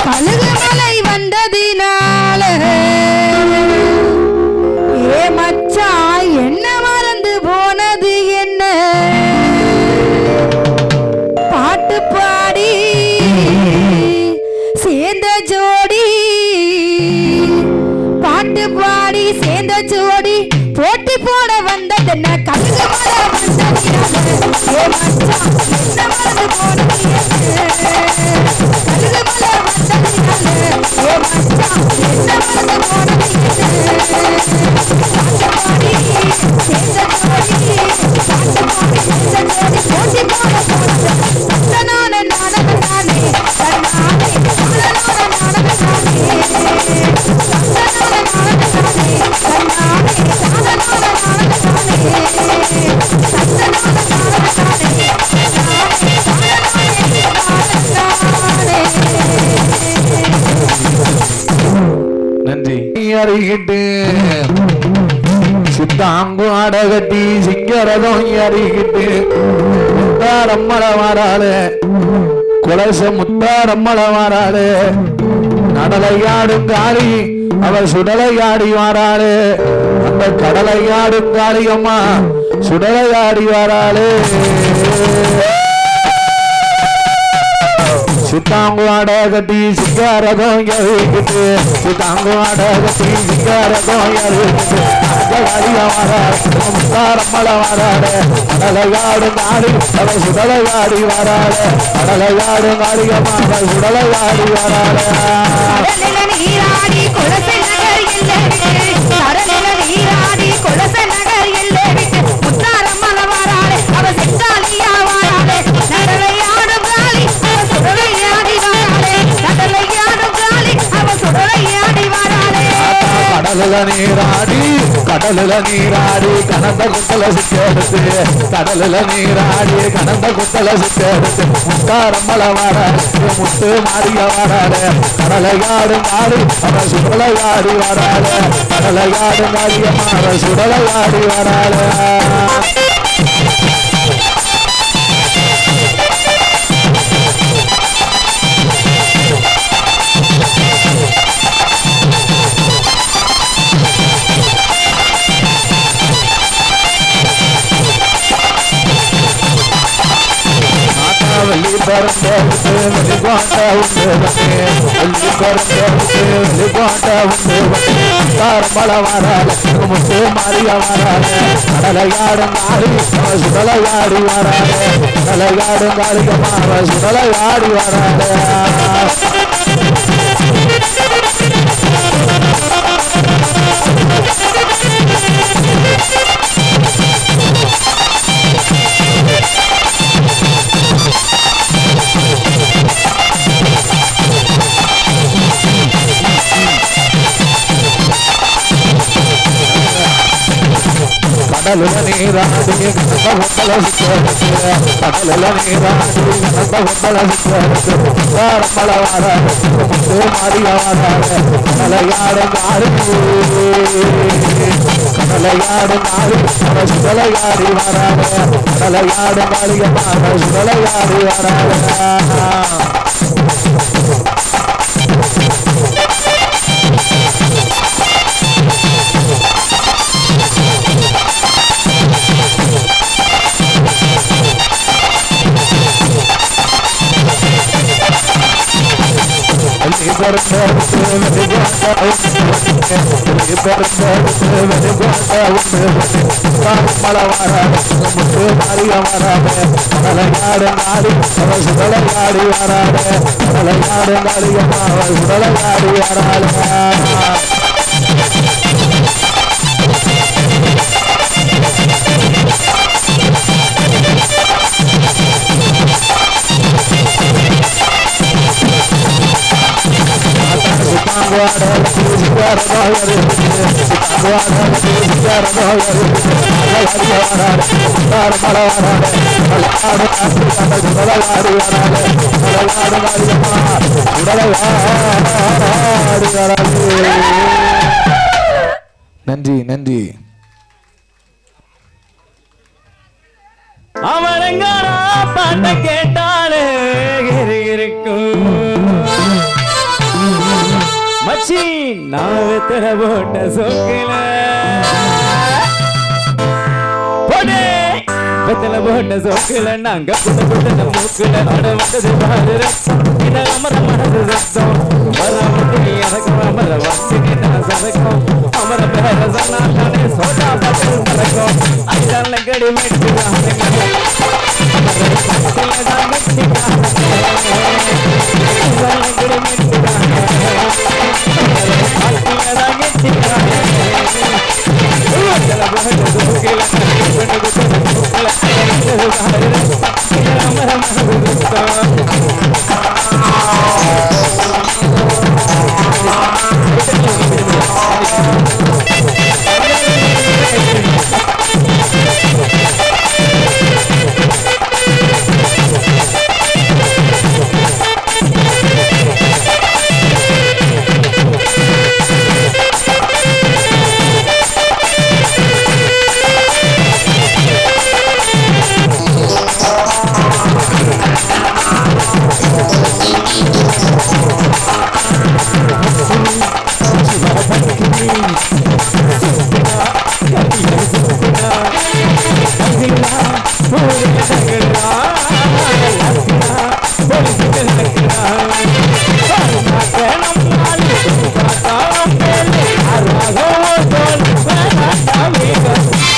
கழுகுமலை வந்ததினால ஏ மச்சான் என்ன மறந்து போனது என்ன. பாட்டு பாடி சேர்ந்த ஜோடி, பாட்டு பாடி சேர்ந்த ஜோடி போட்டி போட வந்ததென்ன. கழுகுமலை வந்ததினால ஏ மச்சான் என்ன மறந்து போனது என்ன. கழுகுமலை நன்றி. அறிகிட்டு சித்தாங்கு அடகட்டி சிங்கரதம் அறிகிட்டு முத்தாரம்மள வாராளு குலச முத்தாரம்மள வாராளு கடலையாடும் காளி அவள் சுடலையாடி வாராளு. அந்த கடலையாடும் காளியம்மா சுடலையாடி வாராளு. சித்தாங்கு அடகட்டி சிங்காரதம் எறிகிட்டு, சித்தாங்கு அடகட்டி சிங்காரதம் எறிகிட்டு முத்தாரம்மள வாராளு கடலையாடும் காளி அவள் சுடலையாடி வாராளு. கடலையாடும் காளியம்மா அவள் சுடலையாடி வாராளு. கடலுல நீராடி கடலுல நீராடி கனந்த குத்தல சிக்கெடுத்து, கடலுல நீராடி கனந்த குத்தல சிக்கெடுத்து முத்தாரம்மள வாராளு முத்து மாறிய வாராளு. கடலையாடும் காளி அவள் சுடலையாடி வாராளு. கடலையாடும் காளியம்மா அவள் சுடலையாடி வாராளு. பரந்தெடுத்து வெளிப்பாட்ட உண்டு வந்தே, வெளிப்பாட்ட உண்டு வந்தே, மல வராது முத்து மாறிய வராது கடலையாடும் காளி சுடலையாடி வராது கடலையாடும் காளியம்மா சுடலையாடி வராது கடலுல நீராடி கனந்த ஒட்டல சுத்தருக்கு கடலுல நீராடி கனந்த ஒட்டல சுத்தருக்கு மல வராது முத்து மாறிய வராது கடலையாடும் காளி கடலையாடும் காளி சுடலையாடி வராது கடலையாடும் காளியம்மா சுடலையாடி வராது நன்றி நன்றி. அவரங்காரா பாட்ட கேட்டாலே இருக்கும் மச்சி நான் வெத்தர போட்ட சோக்கில போடே வெத்தல போட்ட சோக்கில நாங்க புட்ட புட்ட மூக்குல அட வந்தது பாரு இத அமர மனது ரத்தம் வரமுடி எனக்கு அமர வாசினி நான் சரக்கும் அமர பேர சனானே சோடா பட்டு மரக்கும் ஐதல்ல கடி மெட்டு ரானே அமர தான் மெட்டிகா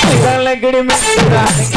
ஐதல்ல கடி மெட்டு ரானே